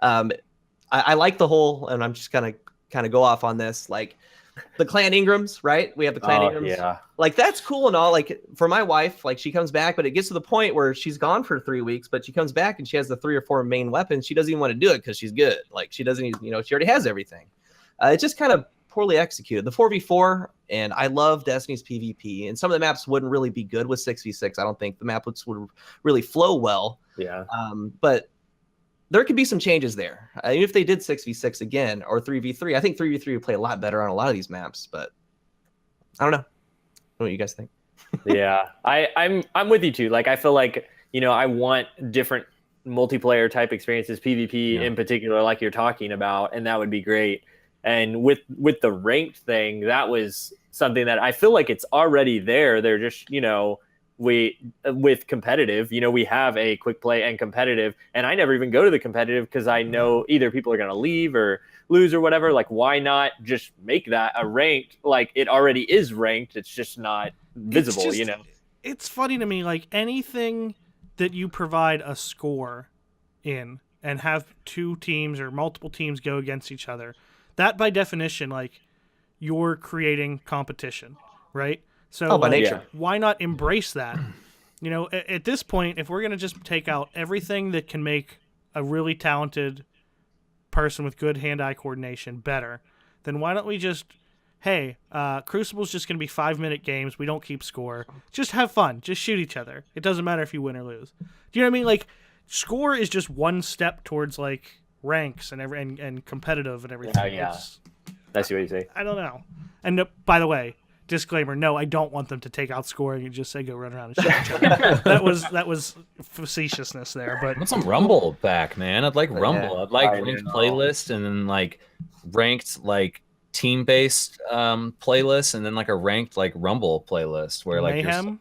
I like the whole, and I'm just gonna kind of go off on this, like, the Clan Ingrams, right? We have the Clan Ingrams. Yeah. Like, that's cool and all. Like, for my wife, like, she comes back, but it gets to the point where she's gone for 3 weeks, but she comes back and she has the 3 or 4 main weapons. She doesn't even want to do it because she's good. Like, she doesn't even, she already has everything. It's just kind of poorly executed. The 4v4, and I love Destiny's PvP, and some of the maps wouldn't really be good with 6v6. I don't think the map would really flow well. Yeah. But there could be some changes there. Even if they did 6v6 again or 3v3, I think 3v3 would play a lot better on a lot of these maps. But I don't know. What do you guys think? Yeah, I'm with you too. Like, I feel like I want different multiplayer type experiences, PvP in particular, like you're talking about, and that would be great. And with the ranked thing, that was something that I feel like it's already there. They're just with competitive, we have a quick play and competitive, and I never even go to the competitive because I know either people are going to leave or lose or whatever. Like, why not just make that a ranked? Like, it already is ranked. It's just not visible, It's funny to me, like, anything that you provide a score in and have 2 teams or multiple teams go against each other, that by definition, like, you're creating competition, right? So by nature. Why not embrace that? At this point, if we're going to just take out everything that can make a really talented person with good hand-eye coordination better, then why don't we just, hey, Crucible's just going to be 5-minute games. We don't keep score. Just have fun. Just shoot each other. It doesn't matter if you win or lose. Do you know what I mean? Like, score is just one step towards, like, ranks and competitive and everything. Yeah. I see what you say. I don't know. And by the way, disclaimer, no, I don't want them to take out scoring and just say go run around and shoot each other. That was facetiousness there. But I want some Rumble back, man. I'd like Rumble. I'd like ranked playlist, and then like ranked like team-based playlist, and then like a ranked like Rumble playlist where like Mayhem.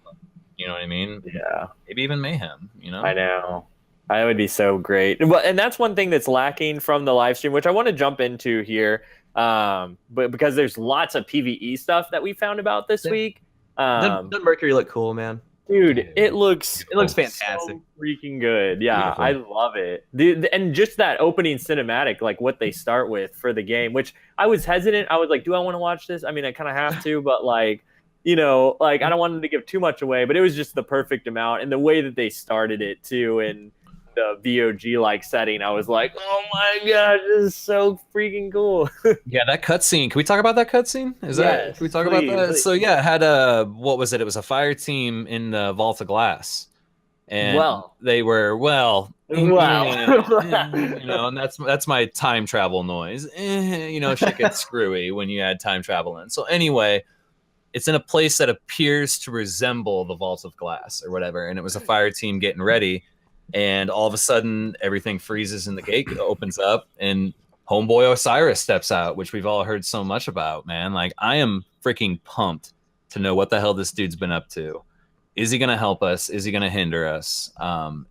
You know what I mean? Yeah. Maybe even Mayhem, I know. That would be so great. Well, and that's one thing that's lacking from the live stream, which I want to jump into here. But because there's lots of PvE stuff that we found about this week. Doesn't Mercury look cool, man? Dude, it looks fantastic. so freaking good. Yeah, Beautiful. I love it. And just that opening cinematic, like what they start with for the game, which I was hesitant. I was like, do I want to watch this? I mean, I kind of have to, but like, I don't want them to give too much away, but it was just the perfect amount. And the way that they started it too, and the VOG like setting, I was like, oh my god, this is so freaking cool. Yeah, that cutscene. Can we talk about that cutscene? Can we talk about that? Please. So yeah, it had what was it? It was a fire team in the Vault of Glass, and they were and that's my time travel noise. Shit gets screwy when you add time travel in. So anyway, it's in a place that appears to resemble the Vault of Glass or whatever, and it was a fire team getting ready. And all of a sudden, everything freezes and the gate opens up, and homeboy Osiris steps out, which we've all heard so much about, man. Like, I am freaking pumped to know what the hell this dude's been up to. Is he going to help us? Is he going to hinder us?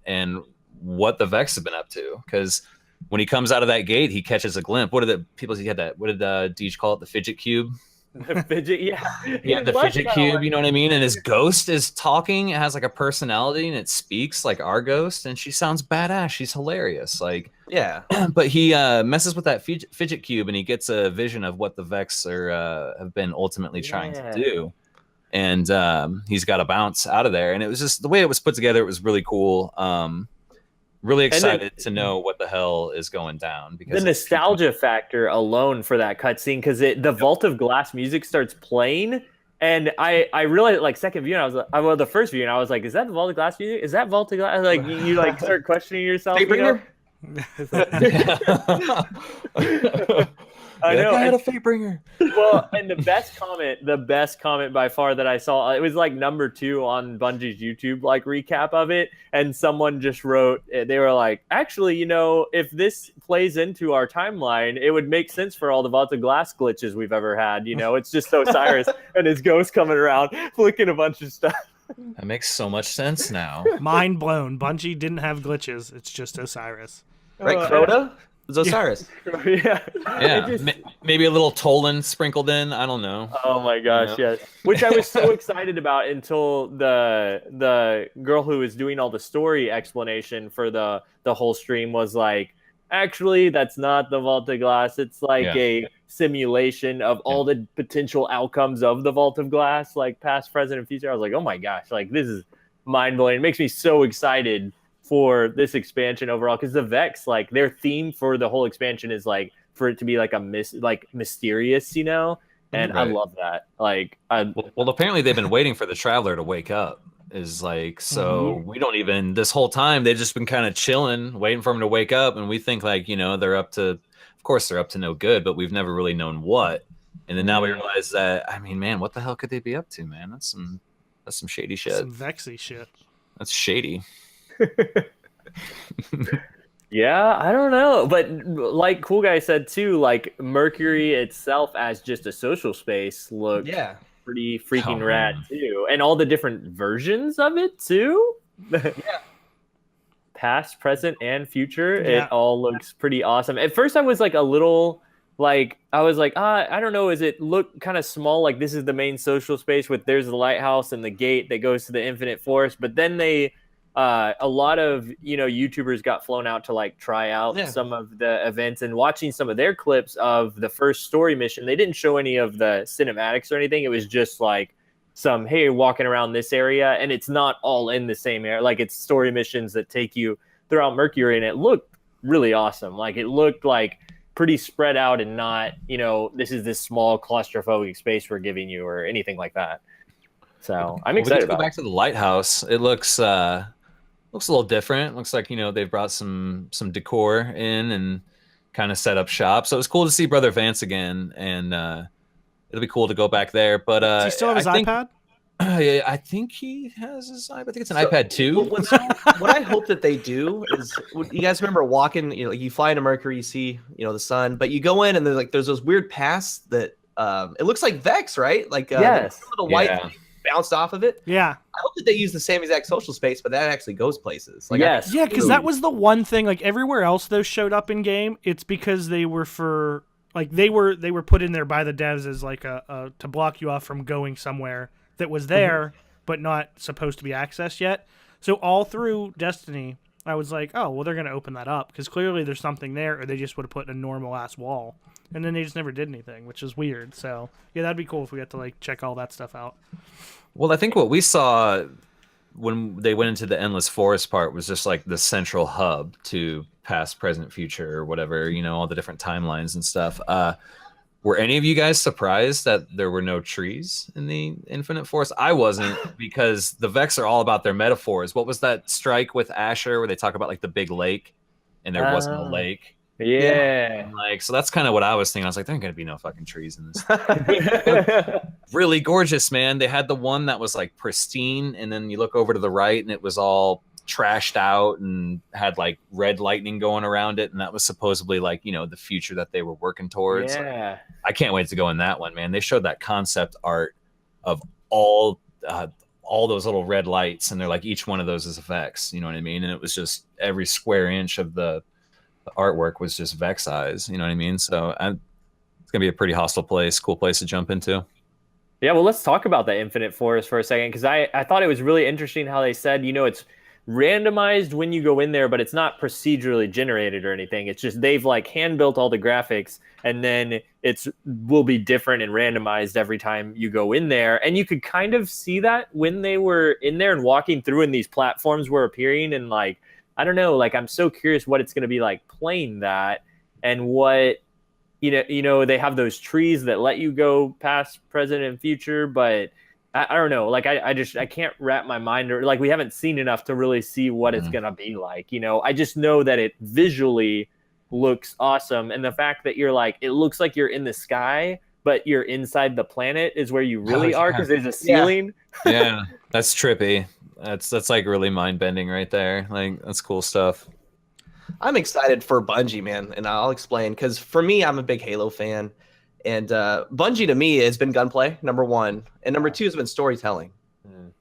And what the Vex have been up to. Because when he comes out of that gate, he catches a glimpse. What did Deej call it? The fidget cube? The fidget, yeah. Yeah, the It was fidget kinda cube, like- you know what I mean? And his ghost is talking, it has like a personality and it speaks like our ghost, and she sounds badass. She's hilarious. Like, Yeah. but he messes with that fidget cube and he gets a vision of what the Vex are have been ultimately trying to do. And he's got to bounce out of there. And it was just the way it was put together, it was really cool. Really excited to know what the hell is going down, because the nostalgia factor alone for that cutscene, because the Vault of Glass music starts playing, and I realized, like, second view, and I was like, well, the first view, and I was like, is that the Vault of Glass music? Is that Vault of Glass? Like, you like start questioning yourself. Fatebringer? I know. I had a Fatebringer. Well, and the best comment by far that I saw, it was like number 2 on Bungie's YouTube like recap of it, and someone just wrote, they were like, actually, you know, if this plays into our timeline, it would make sense for all the Vault of Glass glitches we've ever had. You know, it's just Osiris and his ghost coming around flicking a bunch of stuff. That makes so much sense now. Mind blown. Bungie didn't have glitches. It's just Osiris. Right, Crota? It's Osiris. Yeah. Yeah, It just- maybe a little Tolan sprinkled in. I don't know. Oh my gosh, yes. Which I was so excited about until the girl who was doing all the story explanation for the whole stream was like, actually, that's not the Vault of Glass. It's like a simulation of all the potential outcomes of the Vault of Glass, like past, present, and future. I was like, oh my gosh, like this is mind blowing. It makes me so excited for this expansion overall, because the Vex, like their theme for the whole expansion is like for it to be like mysterious, you know, and I love that. Like, well, apparently they've been waiting for the Traveler to wake up. Is like, so we don't even, this whole time they've just been kind of chilling, waiting for him to wake up, and we think like, you know, they're up to, of course they're up to no good, but we've never really known what. And then now we realize that, I mean, man, what the hell could they be up to, man? That's some shady shit. Some Vexy shit. That's shady. Yeah, I don't know, but like CoolGuy said too, like Mercury itself as just a social space looked pretty freaking rad too, and all the different versions of it too. Past, present, and future, it all looks pretty awesome. At first, I was like a little like, I was like, I don't know, is it look kind of small? Like this is the main social space with there's the lighthouse and the gate that goes to the infinite forest, but then they. A lot of, you know, YouTubers got flown out to like try out some of the events, and watching some of their clips of the first story mission, they didn't show any of the cinematics or anything. It was just like some, hey, walking around this area, and it's not all in the same area. Like it's story missions that take you throughout Mercury, and it looked really awesome. Like it looked like pretty spread out and not, you know, this is this small claustrophobic space we're giving you or anything like that. So I'm excited about it. Go back to the lighthouse. It looks looks a little different. Looks like, you know, they've brought some decor in and kind of set up shop. So it was cool to see Brother Vance again, and it'll be cool to go back there. But does he still have his iPad? I think he has his iPad. I think it's an iPad 2. What I hope that they do is, you guys remember walking, you know, you fly into Mercury, you see, you know, the sun, but you go in and there's those weird paths that it looks like Vex, right? Like little white bounced off of it. Yeah. I hope that they use the same exact social space, but that actually goes places. Like, yeah, because that was the one thing. Like everywhere else those showed up in game, it's because they were for like they were put in there by the devs as like a to block you off from going somewhere that was there but not supposed to be accessed yet. So all through Destiny, I was like, oh well, they're gonna open that up because clearly there's something there, or they just would have put a normal ass wall, and then they just never did anything, which is weird. So yeah, that'd be cool if we got to like check all that stuff out. Well, I think what we saw when they went into the Endless Forest part was just like the central hub to past, present, future, or whatever, you know, all the different timelines and stuff. Were any of you guys surprised that there were no trees in the Infinite Forest? I wasn't, because the Vex are all about their metaphors. What was that strike with Asher where they talk about like the big lake and there wasn't a lake? Yeah. Like, so that's kind of what I was thinking. I was like, there ain't gonna be no fucking trees in this. Really gorgeous, man. They had the one that was like pristine, and then you look over to the right and it was all trashed out and had like red lightning going around it, and that was supposedly like, you know, the future that they were working towards. Yeah. I can't wait to go in that one, man. They showed that concept art of all those little red lights, and they're like, each one of those is effects, you know what I mean? And it was just every square inch of the artwork was just Vex eyes, you know what I mean? So It's gonna be a pretty hostile place, cool place to jump into. Yeah, well, let's talk about the Infinite Forest for a second, because I thought it was really interesting how they said, it's randomized when you go in there, but it's not procedurally generated or anything. It's just they've like hand built all the graphics, and then it's will be different and randomized every time you go in there. And you could kind of see that when they were in there and walking through, and these platforms were appearing, and like, I don't know, like I'm so curious what it's going to be like playing that, and what they have those trees that let you go past, present, and future, but I don't know. Like I can't wrap my mind, or like we haven't seen enough to really see what it's gonna be like. I just know that it visually looks awesome, and the fact that you're like, it looks like you're in the sky, but you're inside the planet is where you really are, because there's a ceiling. Yeah, that's trippy. That's like really mind bending right there. Like that's cool stuff. I'm excited for Bungie, man, and I'll explain. Because for me, I'm a big Halo fan, and Bungie to me has been gunplay, number one, and number two has been storytelling.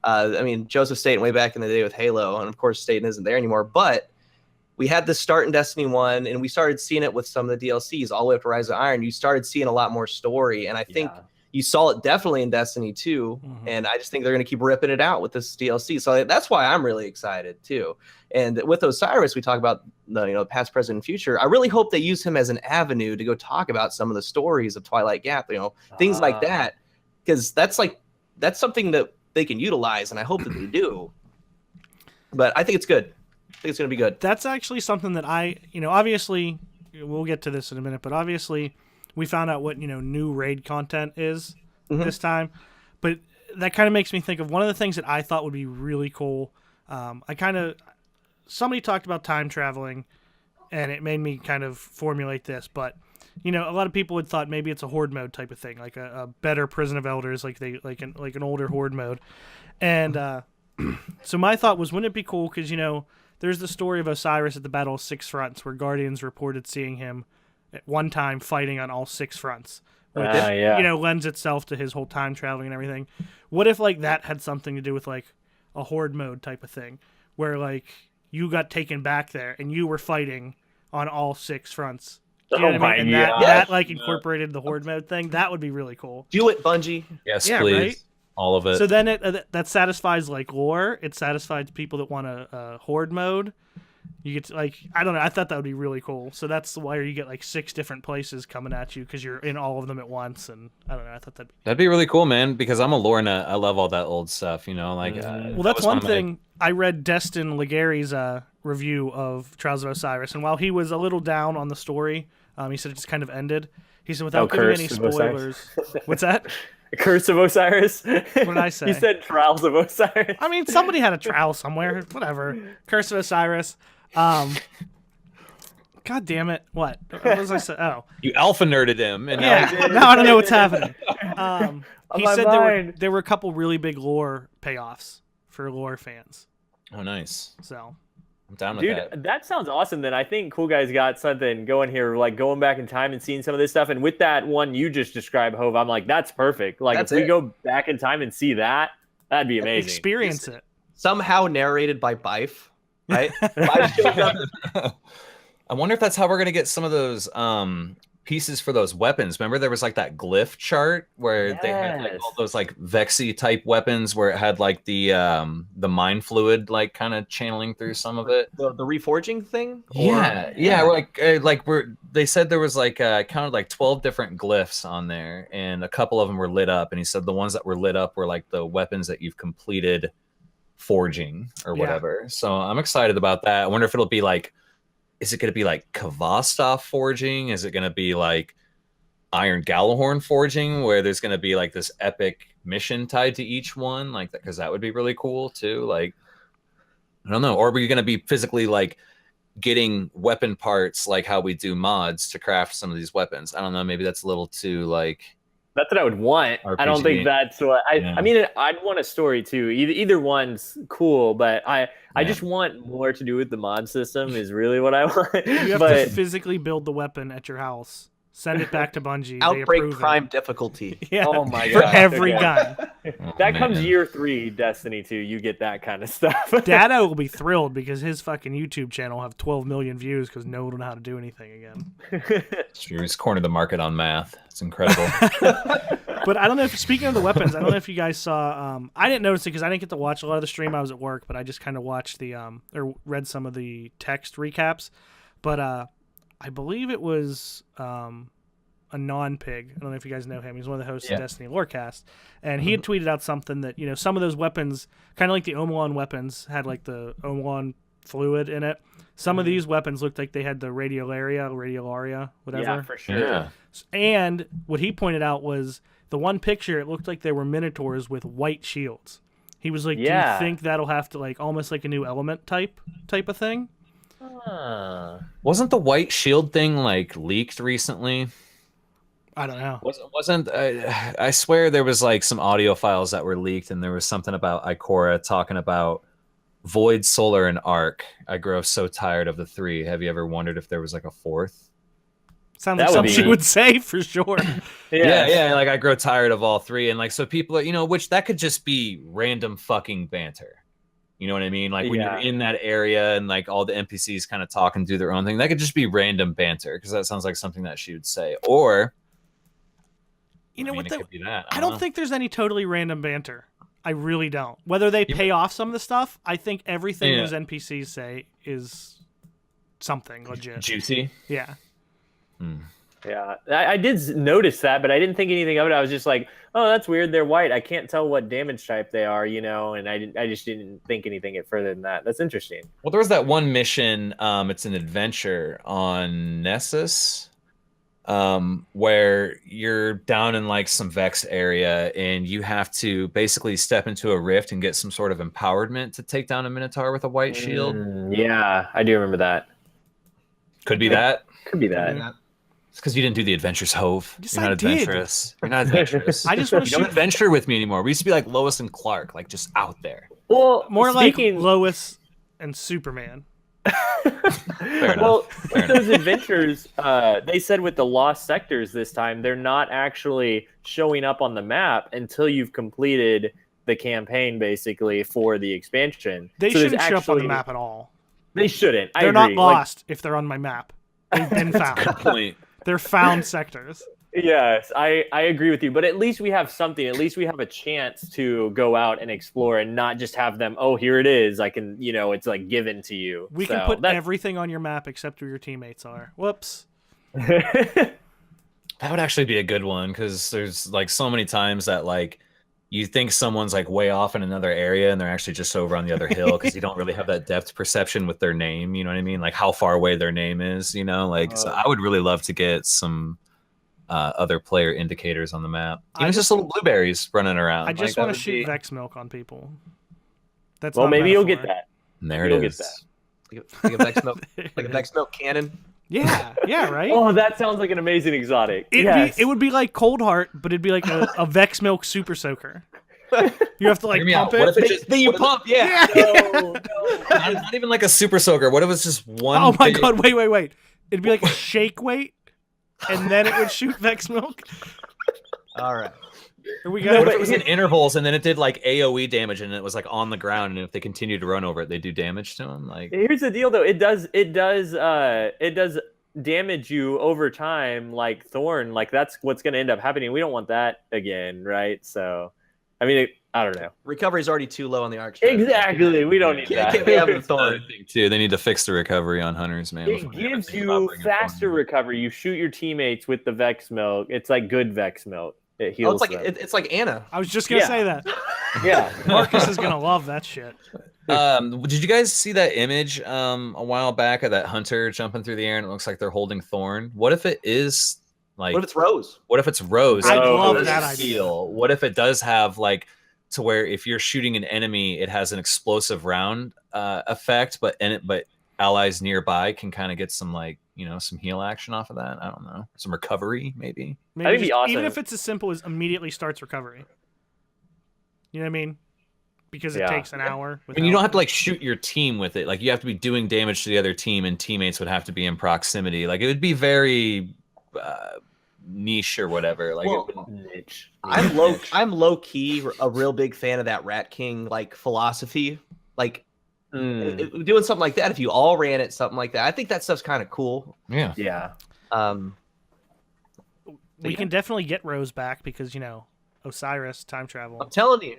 I mean, Joseph Staten way back in the day with Halo, and of course Staten isn't there anymore, but we had this start in Destiny 1, and we started seeing it with some of the DLCs all the way up to Rise of Iron. You started seeing a lot more story, and I think you saw it definitely in Destiny 2, and I just think they're going to keep ripping it out with this DLC. So that's why I'm really excited too. And with Osiris, we talk about the past, present, and future. I really hope they use him as an avenue to go talk about some of the stories of Twilight Gap, things like that, because that's something that they can utilize, and I hope that they do. But I think it's good. I think it's going to be good. That's actually something that obviously, we'll get to this in a minute, but obviously we found out what, new raid content is this time. But that kind of makes me think of one of the things that I thought would be really cool. Somebody talked about time traveling, and it made me kind of formulate this. But, a lot of people had thought maybe it's a horde mode type of thing, like a better Prison of Elders, like an older horde mode. And so my thought was, wouldn't it be cool? Because, there's the story of Osiris at the Battle of Six Fronts, where Guardians reported seeing him at one time fighting on all six fronts, which lends itself to his whole time traveling and everything. What if like that had something to do with like a horde mode type of thing, where like you got taken back there and you were fighting on all six fronts? Do you know what I mean? And that like incorporated the horde mode thing. That would be really cool. Do it, Bungie. Yes, please. Right? All of it. So then that satisfies like lore. It satisfies people that want a horde mode. You get to, like, I don't know. I thought that would be really cool. So that's why you get like 6 different places coming at you because you're in all of them at once. And I don't know. I thought that'd be really cool, man. Because I'm a lore nut. I love all that old stuff. Like, well, that's one thing. I read Destin Legary's review of Trials of Osiris, and while he was a little down on the story, he said it just kind of ended. He said without giving any spoilers. What's that? Curse of Osiris. What did I say? You said Trials of Osiris. I mean, somebody had a trial somewhere. Whatever. Curse of Osiris. God damn it! What was I say? Oh, you alpha nerded him, and now I don't know what's happening. He said there were a couple really big lore payoffs for lore fans. Oh, nice. So I'm down with that. Dude, that sounds awesome. Then I think CoolGuy's got something going here, like going back in time and seeing some of this stuff. And with that one you just described, Hove, I'm like, that's perfect. Like if we go back in time and see that, that'd be amazing. Experience it. Somehow narrated by Bife. Right? I wonder if that's how we're gonna get some of those pieces for those weapons. Remember there was like that glyph chart where they had like all those like Vexy type weapons where it had like the mind fluid like kind of channeling through some of it. The reforging thing? They said there was like counted like 12 different glyphs on there, and a couple of them were lit up, and he said the ones that were lit up were like the weapons that you've completed forging or whatever. So I'm excited about that. I wonder if it'll be like, is it going to be like Kavastov forging? Is it going to be like Iron Galahorn forging, where there's going to be like this epic mission tied to each one, like that? Because that would be really cool too. Like, I don't know. Or are we going to be physically like getting weapon parts like how we do mods to craft some of these weapons? I don't know. Maybe that's a little too like. That's what I would want. RPG. I don't think that's what I mean. I'd want a story too. Either one's cool, but I just want more to do with the mod system. Is really what I want. You have to physically build the weapon at your house Send it back to Bungie. They Outbreak approve Prime it. difficulty. Yeah. Oh my For god. every Okay. gun. That comes man. year 3, Destiny 2. You get that kind of stuff. Dado will be thrilled because his fucking YouTube channel will have 12 million views because no one will know how to do anything again. It's true. He's cornered the market on math. It's incredible. But I don't know if, speaking of the weapons, I don't know if you guys saw, I didn't notice it because I didn't get to watch a lot of the stream. I was at work, but I just kind of watched the, or read some of the text recaps. But I believe it was a non-pig. I don't know if you guys know him. He's one of the hosts of Destiny Lorecast. And he had tweeted out something that, some of those weapons, kind of like the Omelon weapons, had like the Omelon fluid in it. Some of these weapons looked like they had the radiolaria, whatever. Yeah, for sure. Yeah. And what he pointed out was the one picture, it looked like they were Minotaurs with white shields. He was like, do you think that'll have to, like, almost like a new element type of thing? Wasn't the white shield thing like leaked recently? I don't know. I swear there was like some audio files that were leaked, and there was something about Ikora talking about Void, Solar, and Arc. I grow so tired of the 3. Have you ever wondered if there was like a 4th? Sounds That like would something she be- would say for sure. Yeah. Like I grow tired of all 3, and like so people, which that could just be random fucking banter. You know what I mean? Like when you're in that area and like all the NPCs kind of talk and do their own thing, that could just be random banter because that sounds like something that she would say. Or You know I mean, what? it could be that. I don't know. think there's any totally random banter. I really don't. Whether they pay off some of the stuff, I think everything those NPCs say is something legit. Juicy. Yeah. Yeah, I did notice that, but I didn't think anything of it. I was just like, oh, that's weird. They're white. I can't tell what damage type they are, and I just didn't think anything further than that. That's interesting. Well, there was that one mission. It's an adventure on Nessus, where you're down in like some Vex area, and you have to basically step into a rift and get some sort of empowerment to take down a Minotaur with a white shield. Yeah, I do remember that. Could be that. Could be that. It's because you didn't do the adventures, Hove. Yes, You're not I did. adventurous. You're not adventurous. I just want You to don't shoot adventure with me anymore. We used to be like Lois and Clark, like just out there. Well, more speaking, like Lois and Superman. Fair enough. Well, Fair with those adventures, they said with the lost sectors this time, they're not actually showing up on the map until you've completed the campaign, basically, for the expansion. They So there's shouldn't show up on the actually- map at all. They shouldn't. I They're not agree. Like, lost if they're on my map. They've been found. point. They're found sectors. yes, I agree with you. But at least we have something. At least we have a chance to go out and explore and not just have them, oh, here it is. I can, it's like given to you. We can put everything on your map except where your teammates are. Whoops. That would actually be a good one because there's like so many times that like you think someone's like way off in another area and they're actually just over on the other hill because you don't really have that depth perception with their name. You know what I mean? Like how far away their name is. So I would really love to get some other player indicators on the map. Even just little blueberries running around. I just Like, want to that shoot would be- Vex milk on people. That's well, not maybe you'll get metaphor. that. There it You'll get is. Like a Vex milk, like a Vex milk cannon. Yeah, right? Oh, that sounds like an amazing exotic. It would be like Cold Heart, but it'd be like a Vex Milk Super Soaker. You have to like Hear me pump out. What if it. it just Then you pump, yeah. No. not even like a super soaker? What if it's just one? Oh my big- god, wait. It'd be like a shake weight, and then it would shoot Vex Milk. All right. Or we What got if it was in intervals and then it did like AOE damage and it was like on the ground, and if they continued to run over it, they do damage to them? Like Here's the deal, though. It does damage you over time, like Thorn. Like that's what's going to end up happening. We don't want that again, right? So, I mean, I don't know. Recovery is already too low on the arc. Exactly. We don't need Can't that. be having That's another Thorn. thing too. They need to fix the recovery on hunters, man. It before they ever gives think about you bringing faster Thorn. recovery. You shoot your teammates with the Vex milk. It's like good Vex milk. It Oh, heals it's like them. it's like Anna. I was just gonna Yeah. say that. Yeah. Marcus is gonna love that shit. Did you guys see that image a while back of that hunter jumping through the air and it looks like they're holding Thorn? What if it is like? What if it's Rose? What if it's Rose? I'd Oh, love that's that idea. Feel. What if it does have like to where if you're shooting an enemy, it has an explosive round effect, but allies nearby can kind of get some like some heal action off of that. I don't know, some recovery maybe. Maybe That'd be just- awesome. Even if it's as simple as immediately starts recovery. You know what I mean? Because it Yeah. takes an hour. I mean, you don't have to like shoot your team with it. Like you have to be doing damage to the other team, and teammates would have to be in proximity. Like it would be very niche or whatever. Like, Well, Niche. I'm low key a real big fan of that Rat King like philosophy. Like doing something like that, if you all ran it, something like that, I think that stuff's kind of cool. Yeah. We can definitely get Rose back because, Osiris, time travel. I'm telling you,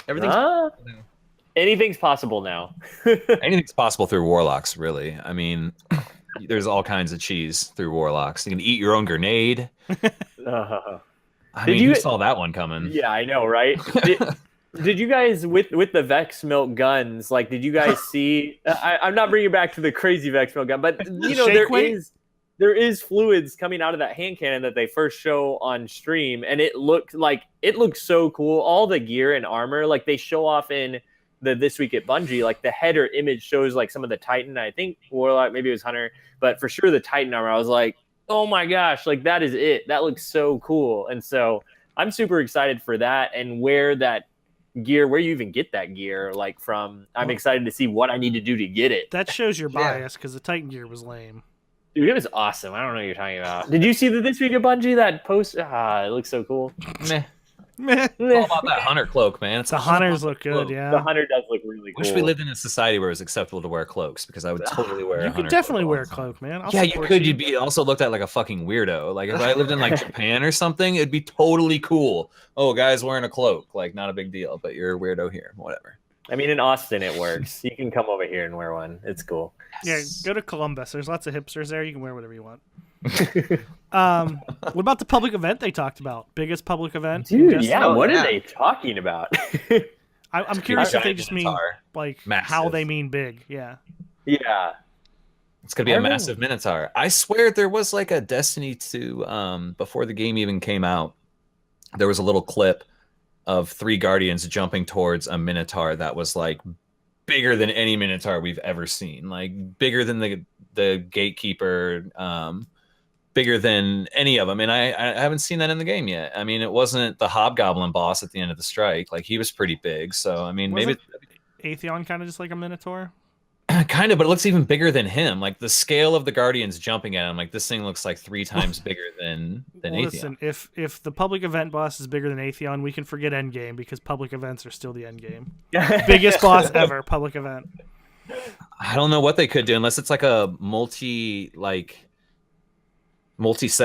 everything's Anything's possible now. Anything's possible through warlocks, really. I mean, there's all kinds of cheese through warlocks. You can eat your own grenade. I mean, you saw that one coming? Yeah, I know, right? Did you guys with the Vex milk guns? Like, did you guys see? I'm not bringing it back to the crazy Vex milk gun, but there is fluids coming out of that hand cannon that they first show on stream, and it looked so cool. All the gear and armor, like they show off in the This Week at Bungie, like the header image shows like some of the Titan. I think Warlock, maybe it was Hunter, but for sure the Titan armor. I was like, oh my gosh, like that is it. That looks so cool, and so I'm super excited for that and where that gear, where you even get that gear, like from. I'm excited to see what I need to do to get it. That shows your bias because the Titan gear was lame. Dude, it was awesome. I don't know what you're talking about. Did you see the This Week at Bungie, that post? It looks so cool. Meh. It's all about that hunter cloak, man. The hunters look good, yeah. The hunter does look really cool. Wish we lived in a society where it was acceptable to wear cloaks, because I would totally wear a You hunter could definitely cloak wear a cloak, man. Yeah, you could. You'd be also looked at like a fucking weirdo. Like if I lived in like Japan or something, it'd be totally cool. Oh, guy's wearing a cloak. Like not a big deal, but you're a weirdo here. Whatever. I mean, in Austin, it works. You can come over here and wear one. It's cool. Yeah, go to Columbus. There's lots of hipsters there. You can wear whatever you want. What about the public event they talked about? Biggest public event? Dude, yeah. What are they talking about? I'm curious if they just mean like massive. how they mean big. Yeah. Yeah. It's gonna be a massive Minotaur. I swear there was like a Destiny 2 before the game even came out. There was a little clip of 3 Guardians jumping towards a Minotaur that was like bigger than any Minotaur we've ever seen. Like bigger than the Gatekeeper, bigger than any of them. And I haven't seen that in the game yet. I mean, it wasn't the Hobgoblin boss at the end of the strike. Like he was pretty big. So I mean, maybe Atheon kind of just like a Minotaur. Kind of, but it looks even bigger than him. Like the scale of the Guardians jumping at him, like this thing looks like 3 times bigger than Atheon. Listen, if the public event boss is bigger than Atheon, we can forget Endgame because public events are still the Endgame. Biggest boss ever, public event. I don't know what they could do unless it's like a multi-set,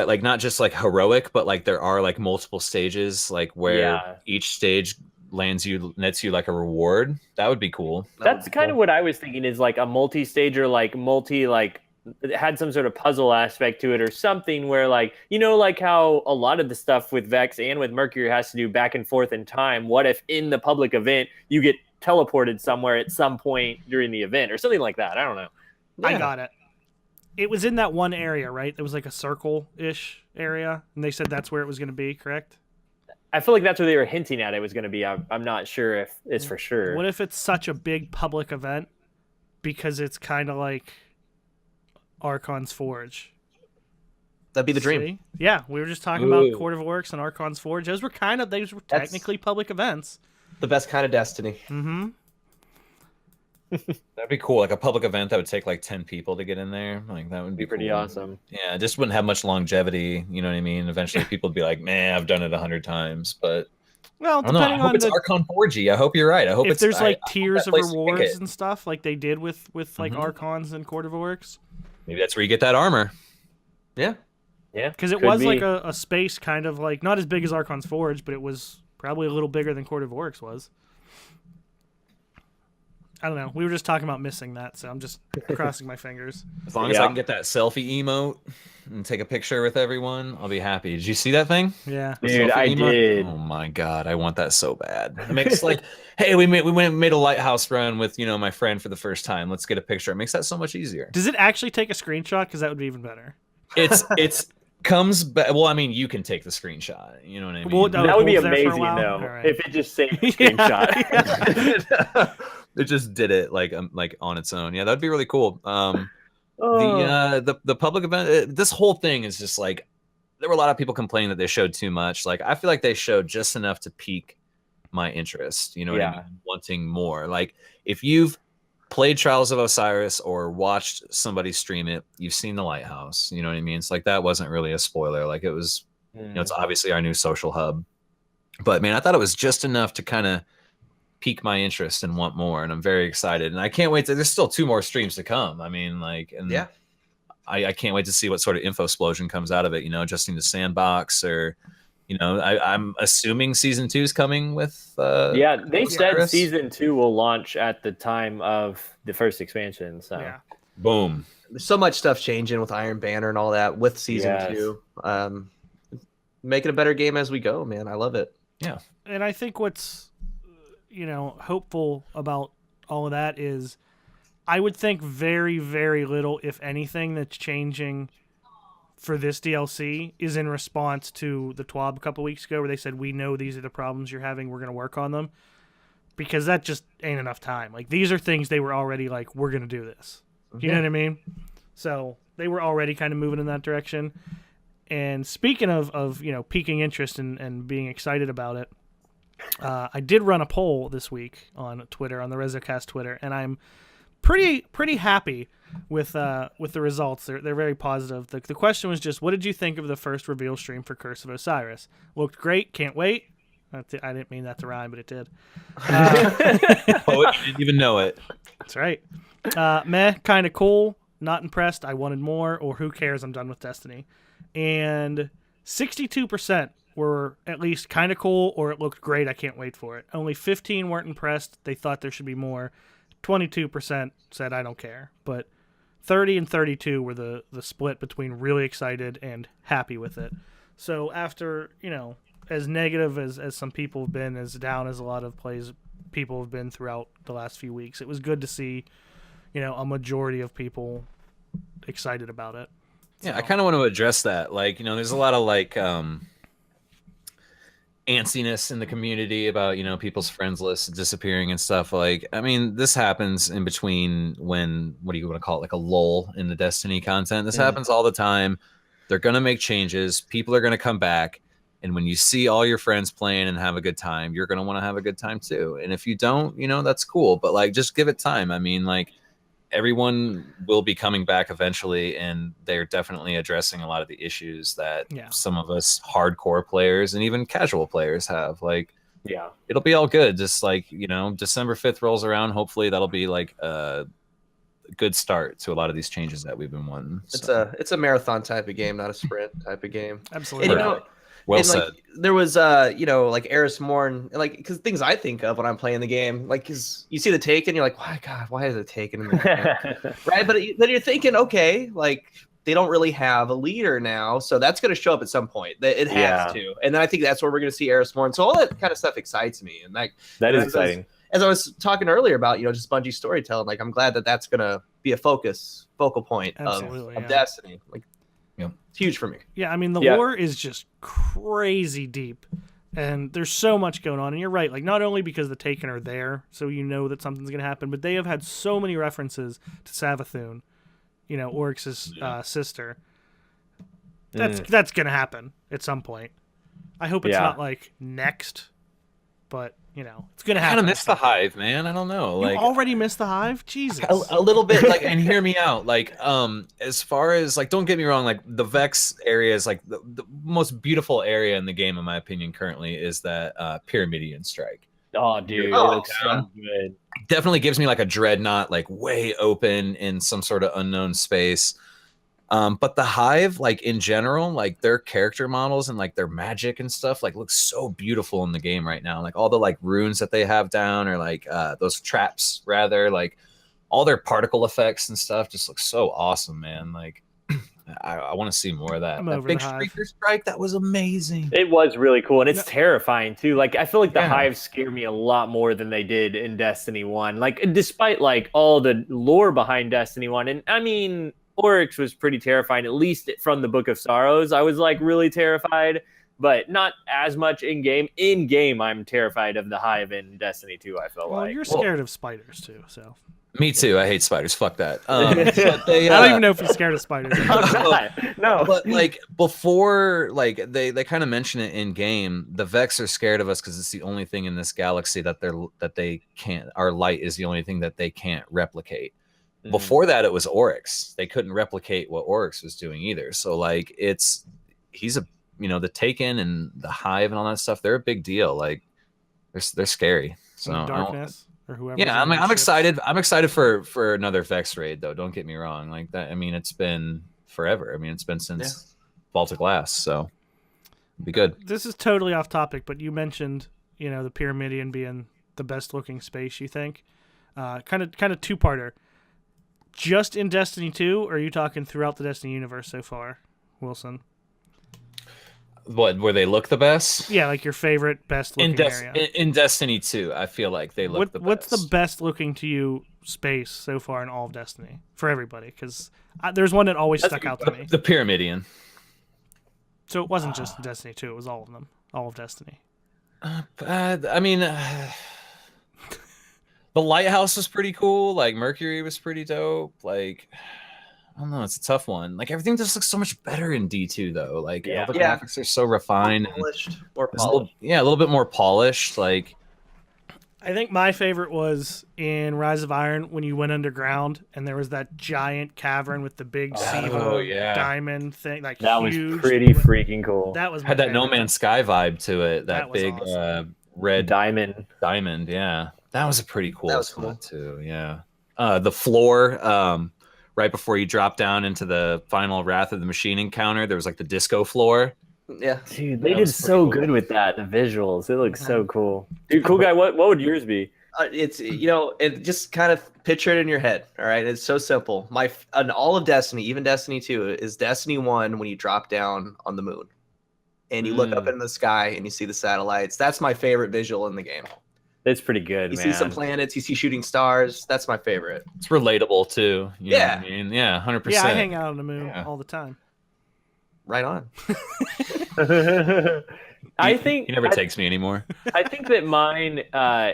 like not just like heroic, but like there are like multiple stages, like where each stage nets you like a reward. That would be cool. That's kind of what I was thinking, is like a multi-stage or like it had some sort of puzzle aspect to it or something where like, like how a lot of the stuff with Vex and with Mercury has to do back and forth in time. What if in the public event you get teleported somewhere at some point during the event or something like that? I don't know. I got it. It was in that one area, right? It was like a circle-ish area, and they said that's where it was going to be, correct? I feel like that's where they were hinting at it was going to be. I'm not sure if it's for sure. What if it's such a big public event because it's kind of like Archon's Forge? That'd be the dream. See? Yeah, we were just talking about Court of Works and Archon's Forge. Those were technically public events. The best kind of Destiny. Mm-hmm. That'd be cool. Like a public event that would take like 10 people to get in there. Like that would be pretty cool. awesome. Yeah, it just wouldn't have much longevity. You know what I mean? Eventually people would be like, man, I've done it 100 times. But well, I don't know. I hope it's Archon 4G. I hope you're right. I hope if there's like tiers of rewards and stuff like they did with like Archons and Court of Works. Maybe that's where you get that armor. Yeah. Yeah. Because it was like a space kind of like, not as big as Archon's Forge, but it was probably a little bigger than Court of Works was. I don't know. We were just talking about missing that, so I'm just crossing my fingers. As long as I can get that selfie emote and take a picture with everyone, I'll be happy. Did you see that thing? Yeah. Dude, I did. Oh my god, I want that so bad. It makes like, hey, we made a lighthouse run with my friend for the first time. Let's get a picture. It makes that so much easier. Does it actually take a screenshot? Because that would be even better. It's comes back. Well, I mean, you can take the screenshot. You know what I mean? Well, that would be amazing, though, if it just saved the screenshot. It just did it like on its own. Yeah, that'd be really cool. The public event, this whole thing is just like, there were a lot of people complaining that they showed too much. Like, I feel like they showed just enough to pique my interest. You know what I mean? Wanting more. Like, if you've played Trials of Osiris or watched somebody stream it, you've seen the lighthouse. You know what I mean? It's like that wasn't really a spoiler. Like it was, it's obviously our new social hub. But man, I thought it was just enough to kind of pique my interest and want more. And I'm very excited. And I can't wait there's still 2 more streams to come. I mean, like, and yeah. I can't wait to see what sort of info explosion comes out of it, adjusting the sandbox or, I'm assuming season 2 is coming with. They said season 2 will launch at the time of the first expansion. So, yeah. Boom. There's so much stuff changing with Iron Banner and all that with season 2. Making a better game as we go, man. I love it. Yeah. And I think what's, hopeful about all of that is I would think very, very little, if anything, that's changing for this DLC is in response to the TWAB a couple weeks ago where they said, we know these are the problems you're having, we're going to work on them. Because that just ain't enough time. Like, these are things they were already like, we're going to do this. You know what I mean? So they were already kind of moving in that direction. And speaking of piquing interest and being excited about it, I did run a poll this week on Twitter, on the REZOcast Twitter, and I'm pretty happy with the results. They're very positive. The question was just, what did you think of the first reveal stream for Curse of Osiris? Looked great, can't wait. I didn't mean that to rhyme, but it did. Poet didn't even know it. That's right. Meh, kind of cool. Not impressed. I wanted more. Or who cares? I'm done with Destiny. And 62% were at least kind of cool or it looked great. I can't wait for it. Only 15 weren't impressed. They thought there should be more. 22% said I don't care. But 30 and 32 were the split between really excited and happy with it. So after, as negative as some people have been, as down as a lot of people have been throughout the last few weeks, it was good to see, a majority of people excited about it. Yeah, I kind of want to address that. Like, there's a lot of like antsiness in the community about, people's friends lists disappearing and stuff. Like, I mean, this happens in between when, what do you want to call it? Like a lull in the Destiny content. This happens all the time. They're going to make changes. People are going to come back. And when you see all your friends playing and have a good time, you're going to want to have a good time too. And if you don't, that's cool. But like, just give it time. I mean, like, everyone will be coming back eventually, and they're definitely addressing a lot of the issues that some of us hardcore players and even casual players have. Like, it'll be all good. Just like, December 5th rolls around. Hopefully that'll be like a good start to a lot of these changes that we've been wanting. It's a marathon type of game, not a sprint type of game. Absolutely. And, well said. Like, there was, like Eris Morn, like, because things I think of when I'm playing the game, like, because you see the Taken, you're like, why is it Taken? Right? But then you're thinking, okay, like, they don't really have a leader now, so that's going to show up at some point. It has to. And then I think that's where we're going to see Eris Morn. So all that kind of stuff excites me. And like, that is exciting. As I was talking earlier about, just Bungie storytelling, like, I'm glad that that's going to be a focal point of Destiny. Like, it's huge for me. Yeah, I mean, the lore is just crazy deep, and there's so much going on. And you're right, like, not only because the Taken are there, so that something's going to happen, but they have had so many references to Savathun, Oryx's sister. That's going to happen at some point. I hope it's not, like, next, but, it's going to happen. I kind of miss the Hive, man. I don't know. You already missed the Hive? Jesus. A little bit. Like, and hear me out. Like, as far as, like, don't get me wrong, like, the Vex area is, like, the most beautiful area in the game, in my opinion, currently, is that Pyramidian Strike. Oh, dude. It looks so good. Definitely gives me, like, a Dreadnought, like, way open in some sort of unknown space. But the Hive, like, in general, like, their character models and, like, their magic and stuff, like, looks so beautiful in the game right now. Like, all the, like, runes that they have down, or, like, those traps, rather, like, all their particle effects and stuff just looks so awesome, man. Like, I want to see more of that. That big Streaker Strike, that was amazing. It was really cool, and it's terrifying, too. Like, I feel like the Hive scare me a lot more than they did in Destiny 1. Like, despite, like, all the lore behind Destiny 1, and, I mean, Oryx was pretty terrifying, at least from the Book of Sorrows. I was like really terrified, but not as much in game. In game, I'm terrified of the Hive in Destiny 2. I felt you're scared of spiders too, so Me too. I hate spiders. Fuck that. But I don't even know if he's scared of spiders. No. But like before, like they kind of mention it in game. The Vex are scared of us because it's the only thing in this galaxy that they can't. Our light is the only thing that they can't replicate. Before that, it was Oryx. They couldn't replicate what Oryx was doing either. So like he's a the Taken and the Hive and all that stuff. They're a big deal. Like they're scary. So Darkness. Or whoever. Yeah, I'm excited. I'm excited for another Vex raid, though. Don't get me wrong. Like that. I mean, it's been forever. I mean, it's been since Vault of Glass, so it'll be good. This is totally off topic, but you mentioned the Pyramidion being the best looking space. You think? Kind of two-parter. Just in Destiny 2, or are you talking throughout the Destiny universe so far, Wilson? What, where they look the best? Yeah, like your favorite best looking area. In Destiny 2, I feel like they look the best. What's the best looking to you space so far in all of Destiny for everybody? Because there's one that always stuck out to me. The Pyramidion. So it wasn't just Destiny 2; it was all of them, all of Destiny. I mean, the lighthouse was pretty cool. Like Mercury was pretty dope. Like, I don't know, it's a tough one. Like everything just looks so much better in D2 though. Like all the graphics are so refined, more polished. A little bit more polished. Like I think my favorite was in Rise of Iron when you went underground and there was that giant cavern with the big diamond thing. Like that huge, was pretty freaking cool. That was had that No Man's Sky vibe to it. That big awesome. Red diamond. Yeah, that was a pretty cool spot too. Yeah, the floor. Right before you drop down into the final Wrath of the Machine encounter, there was like the disco floor. Yeah, dude, they did so good with that. The visuals, it looks so cool. Dude, CoolGuy, what would yours be? It's it just kind of picture it in your head. All right, it's so simple. On all of Destiny, even Destiny 2, is Destiny 1 when you drop down on the moon and you look up in the sky and you see the satellites. That's my favorite visual in the game. It's pretty good, you man. You see some planets, you see shooting stars. That's my favorite. It's relatable too. You know what I mean? Yeah, 100%. Yeah, I hang out on the moon all the time. Right on. I think he never takes me anymore. I think that mine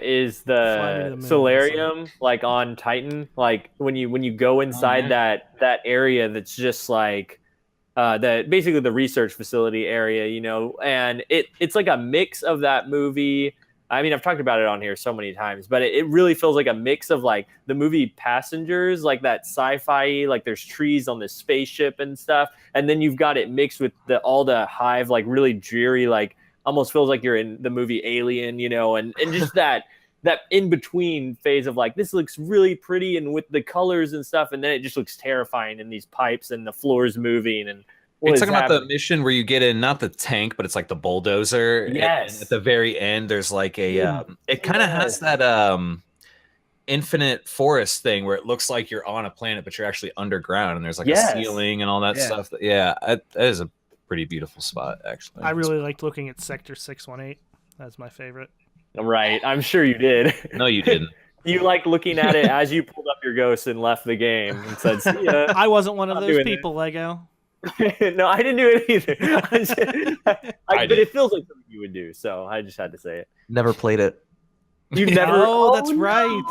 is the Solarium, like on Titan. Like when you go inside that area, that's just like basically the research facility area, and it's like a mix of that movie. I mean, I've talked about it on here so many times, but it really feels like a mix of like the movie Passengers, like that sci-fi, like there's trees on this spaceship and stuff. And then you've got it mixed with all the Hive, like really dreary, like almost feels like you're in the movie Alien, and just that in between phase of like, this looks really pretty and with the colors and stuff. And then it just looks terrifying in these pipes and the floors moving and, it's talking about the mission where you get in, not the tank, but it's like the bulldozer. Yes. And at the very end, there's like a, it kind of has that infinite forest thing where it looks like you're on a planet, but you're actually underground and there's like a ceiling and all that stuff. That is a pretty beautiful spot, actually. I really liked looking at Sector 618. That's my favorite. Right. I'm sure you did. No, you didn't. You like looking at it as you pulled up your ghost and left the game and said, see ya. I wasn't one of those people, Lego. No, I didn't do it either. But it feels like something you would do, so I just had to say it. Never played it. You never? Oh, that's right.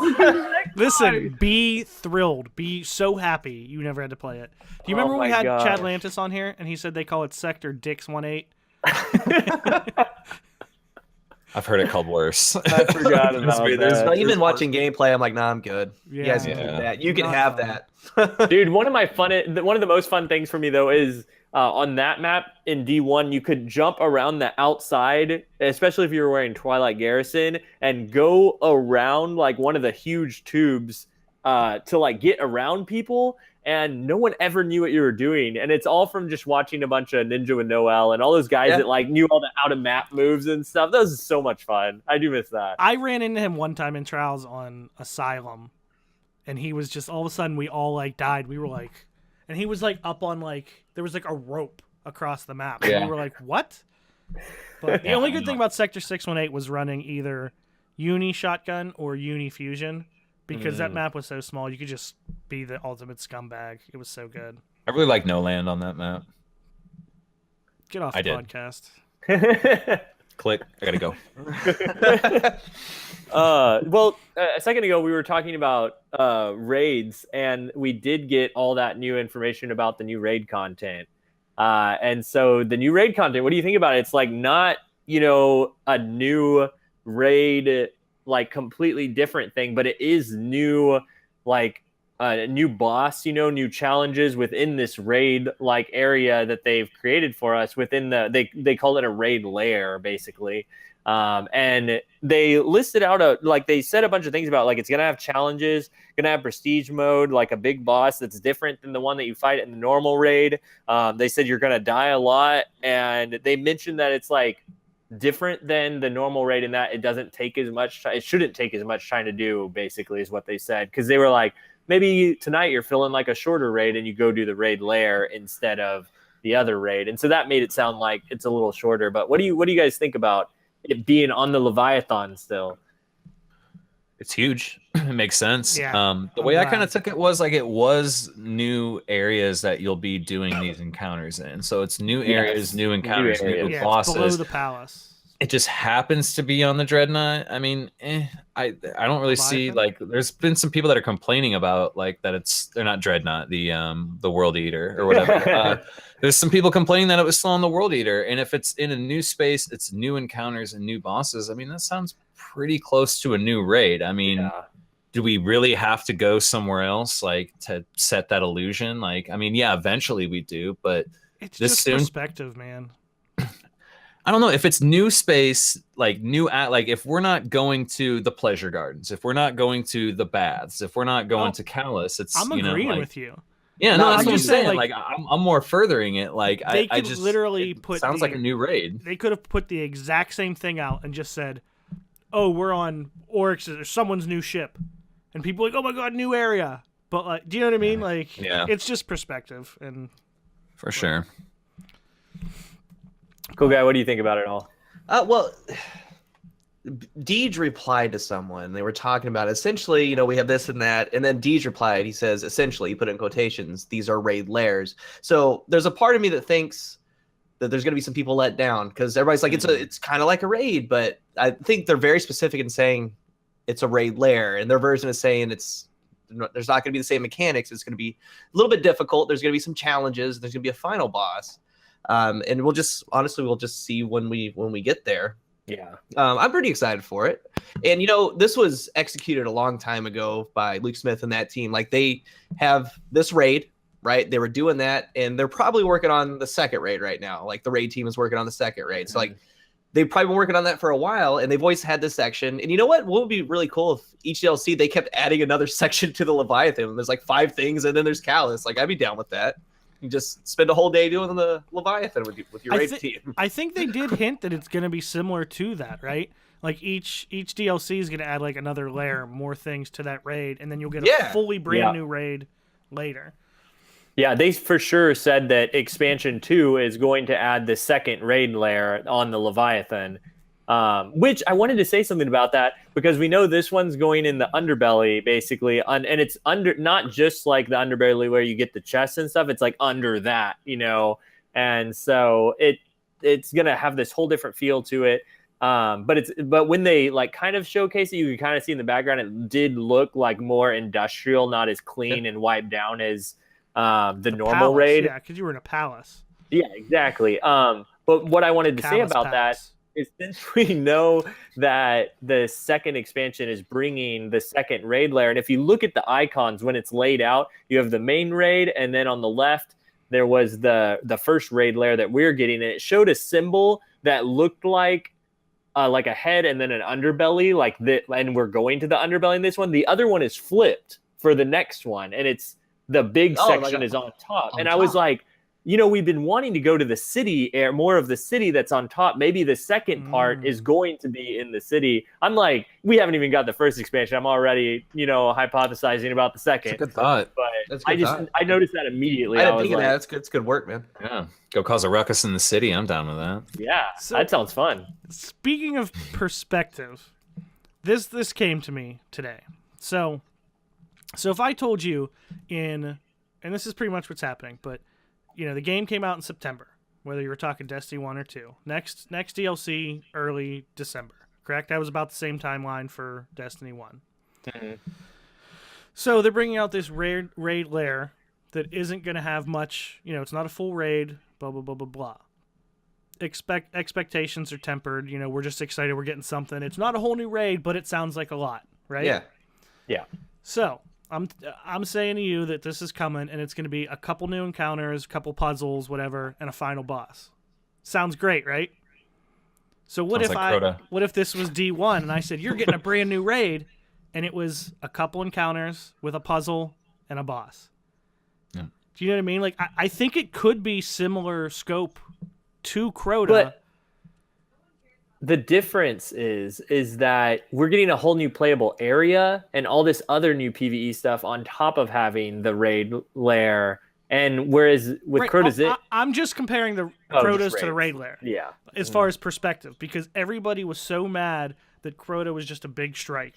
Listen, be thrilled. Be so happy you never had to play it. Do you remember when we had Chad Lantis on here, and he said they call it Sector Dix 18? I've heard it called worse. I forgot about that. Even watching gameplay, I'm like, nah, I'm good. Yeah. You guys can keep that. You can have that. Dude, one of the most fun things for me though is on that map in D1, you could jump around the outside, especially if you were wearing Twilight Garrison, and go around like one of the huge tubes to like get around people. And no one ever knew what you were doing. And it's all from just watching a bunch of Ninja with Noel and all those guys that like knew all the out of map moves and stuff. That was so much fun. I do miss that. I ran into him one time in Trials on Asylum. And he was just, all of a sudden, we all like died. We were like, and he was like up on like, there was like a rope across the map. And we were like, what? But the only good thing about Sector 618 was running either Uni Shotgun or Uni Fusion. Because that map was so small, you could just be the ultimate scumbag. It was so good. I really like No Land on that map. Get off the podcast. Click. I gotta go. Well, a second ago we were talking about raids, and we did get all that new information about the new raid content. And so the new raid content, what do you think about it? It's like not, a new raid, like completely different thing, but it is new, like a new boss, new challenges within this raid like area that they've created for us within they call it a raid lair basically. And they listed out they said a bunch of things about like it's gonna have challenges, gonna have prestige mode, like a big boss that's different than the one that you fight in the normal raid. They said you're gonna die a lot, and they mentioned that it's like different than the normal raid in that it doesn't take as much time. It shouldn't take as much time to do, basically, is what they said, because they were like, maybe tonight you're feeling like a shorter raid and you go do the raid lair instead of the other raid, and so that made it sound like it's a little shorter. But what do you guys think about it being on the Leviathan still? It's huge. It makes sense. Yeah, the way I kind of took it was like it was new areas that you'll be doing these encounters in. So it's new areas, new encounters, new bosses. It's below the palace. It just happens to be on the Dreadnought. I mean, I don't really see, like, there's been some people that are complaining about like that they're not Dreadnought, the World Eater or whatever. There's some people complaining that it was still on the World Eater, and if it's in a new space, it's new encounters and new bosses. I mean, that sounds pretty close to a new raid. I mean, do we really have to go somewhere else like to set that illusion? Like, I mean, yeah, eventually we do, but it's just perspective, man. I don't know if it's new space, like like if we're not going to the pleasure gardens, if we're not going to the baths, if we're not going to Callus, I'm agreeing with you. Yeah, no, that's what I'm saying. Like I'm more furthering it. Like they could literally put. Sounds like a new raid. They could have put the exact same thing out and just said, "Oh, we're on Oryx or someone's new ship," and people are like, "Oh my god, new area." But like, do you know what I mean? Like, it's just perspective, and for sure. CoolGuy, what do you think about it all? Well, Deej replied to someone. They were talking about essentially, we have this and that. And then Deej replied, he says, essentially, he put it in quotations, these are raid lairs. So there's a part of me that thinks that there's going to be some people let down because everybody's like, it's kind of like a raid. But I think they're very specific in saying it's a raid lair. And their version is saying there's not going to be the same mechanics. It's going to be a little bit difficult. There's going to be some challenges. There's going to be a final boss. And we'll just see when we get there. Yeah. I'm pretty excited for it. And, this was executed a long time ago by Luke Smith and that team. Like they have this raid, right? They were doing that and they're probably working on the second raid right now. Like the raid team is working on the second raid. So like they've probably been working on that for a while and they've always had this section. And you know what would be really cool if each DLC, they kept adding another section to the Leviathan. There's like 5 things and then there's Callus. Like I'd be down with that. You just spend a whole day doing the Leviathan with your raid team. I think they did hint that it's going to be similar to that, right? Like each DLC is going to add like another layer, more things to that raid, and then you'll get a fully brand new raid later. Yeah, they for sure said that expansion 2 is going to add the second raid layer on the Leviathan. Which I wanted to say something about that because we know this one's going in the underbelly basically, and it's under not just like the underbelly where you get the chests and stuff. It's like under that, and so it's gonna have this whole different feel to it. But when they like kind of showcase it, you can kind of see in the background it did look like more industrial, not as clean and wiped down as the normal palace, raid. Yeah, because you were in a palace. Yeah, exactly. But what I wanted to say about that is since we know that the second expansion is bringing the second raid layer, and if you look at the icons when it's laid out, you have the main raid, and then on the left there was the first raid layer that we're getting, and it showed a symbol that looked like a head and then an underbelly, like that, and we're going to the underbelly in this one. The other one is flipped for the next one, and it's the big section is on top. And I was like, we've been wanting to go to the city, more of the city that's on top. Maybe the second part is going to be in the city. I'm like, we haven't even got the first expansion. I'm already, hypothesizing about the second. That's a good thought. But I noticed that immediately. I didn't think of that. That's good. It's good work, man. Yeah. Go cause a ruckus in the city. I'm down with that. Yeah. That sounds fun. Speaking of perspective, this came to me today. So if I told you and this is pretty much what's happening, but the game came out in September. whether you were talking Destiny 1 or 2. Next DLC, early December, correct? That was about the same timeline for Destiny 1. Mm-hmm. So they're bringing out this raid lair that isn't going to have much, it's not a full raid, blah, blah, blah, blah, blah. Expectations are tempered. We're just excited we're getting something. It's not a whole new raid, but it sounds like a lot, right? Yeah. So I'm saying to you that this is coming, and it's going to be a couple new encounters, a couple puzzles, whatever, and a final boss. Sounds great, right? So what if this was D1 and I said you're getting a brand new raid, and it was a couple encounters with a puzzle and a boss? Yeah. Do you know what I mean? Like I think it could be similar scope to Crota. But the difference is that we're getting a whole new playable area and all this other new PvE stuff on top of having the raid lair. And whereas with Crota's, I'm just comparing the Crotas to the raid lair. Yeah. As far as perspective, because everybody was so mad that Crota was just a big strike,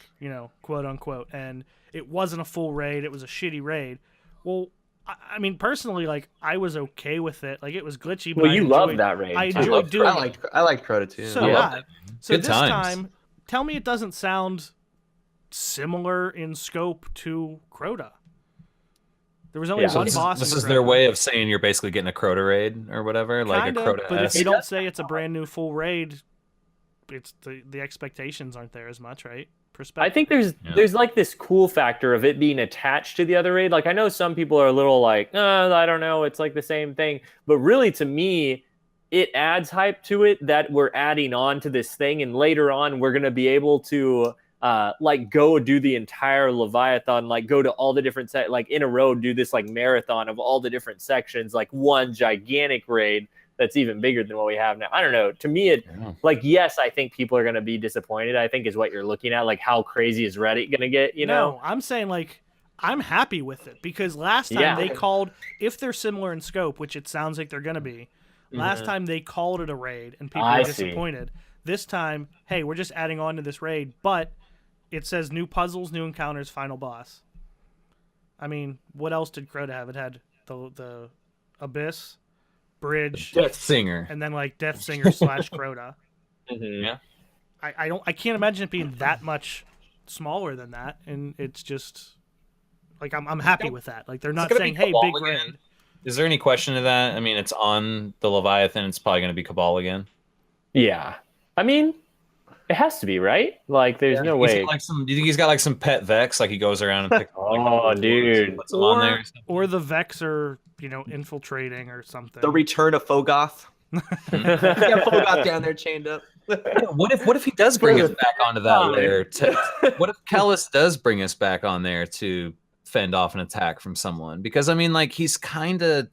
quote unquote, and it wasn't a full raid. It was a shitty raid. Well, I mean, personally, like, I was okay with it. Like, it was glitchy, but you love that raid. I enjoyed doing it. I liked Crota too. So, yeah. So Good this times. time, tell me it doesn't sound similar in scope to Crota. There was only one boss. This in is Crota. their way of saying you're basically getting a Crota raid or whatever, like Kinda, a Crota. but if you don't say it's a brand new full raid, it's the expectations aren't there as much, right? I think there's like this cool factor of it being attached to the other raid. Like, I know some people are a little like, I don't know, it's like the same thing. But really, to me, it adds hype to it that we're adding on to this thing. And later on, we're going to be able to like go do the entire Leviathan, like go to all the different like in a row, do this like marathon of all the different sections, like one gigantic raid that's even bigger than what we have now. I don't know. To me, like, yes, I think people are going to be disappointed, I think is what you're looking at. Like, how crazy is Reddit going to get, No, I'm saying, like, I'm happy with it because last time they called, if they're similar in scope, which it sounds like they're going to be, last time they called it a raid and people were disappointed. This time, hey, we're just adding on to this raid, but it says new puzzles, new encounters, final boss. I mean, what else did Crota have? It had the Abyss, Bridge, Death Singer, and then like Death Singer / Crota. Yeah. I can't imagine it being that much smaller than that, and it's just like I'm happy with that. Like, they're not saying, hey, big raid. Is there any question to that? I mean, it's on the Leviathan. It's probably going to be Cabal again. Yeah, I mean, it has to be, right? Like, there's no way. Do you think he's got like some pet Vex? Like, he goes around and picks dude, puts them on there, or the Vex are infiltrating or something. The return of Fogoth. Yeah, Fogoth down there chained up. What if he does bring us back onto that layer? What if Callus does bring us back on there to fend off an attack from someone? Because I mean, like, he's kind of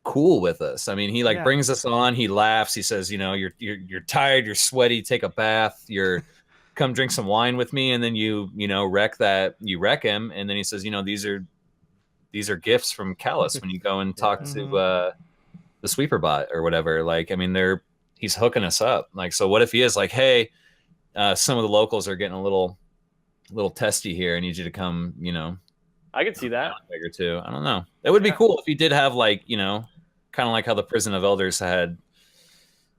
cool with us. I mean, he brings us on. He laughs. He says, you're tired. You're sweaty. Take a bath. Come drink some wine with me, and then you wreck that. You wreck him, and then he says, these are gifts from Callus when you go and talk to the sweeper bot or whatever. Like, I mean, he's hooking us up. Like, so what if he is like, hey, some of the locals are getting a little testy here. I need you to come, I could see that. Bigger too. I don't know. It would be cool if he did have like, kind of like how the Prison of Elders had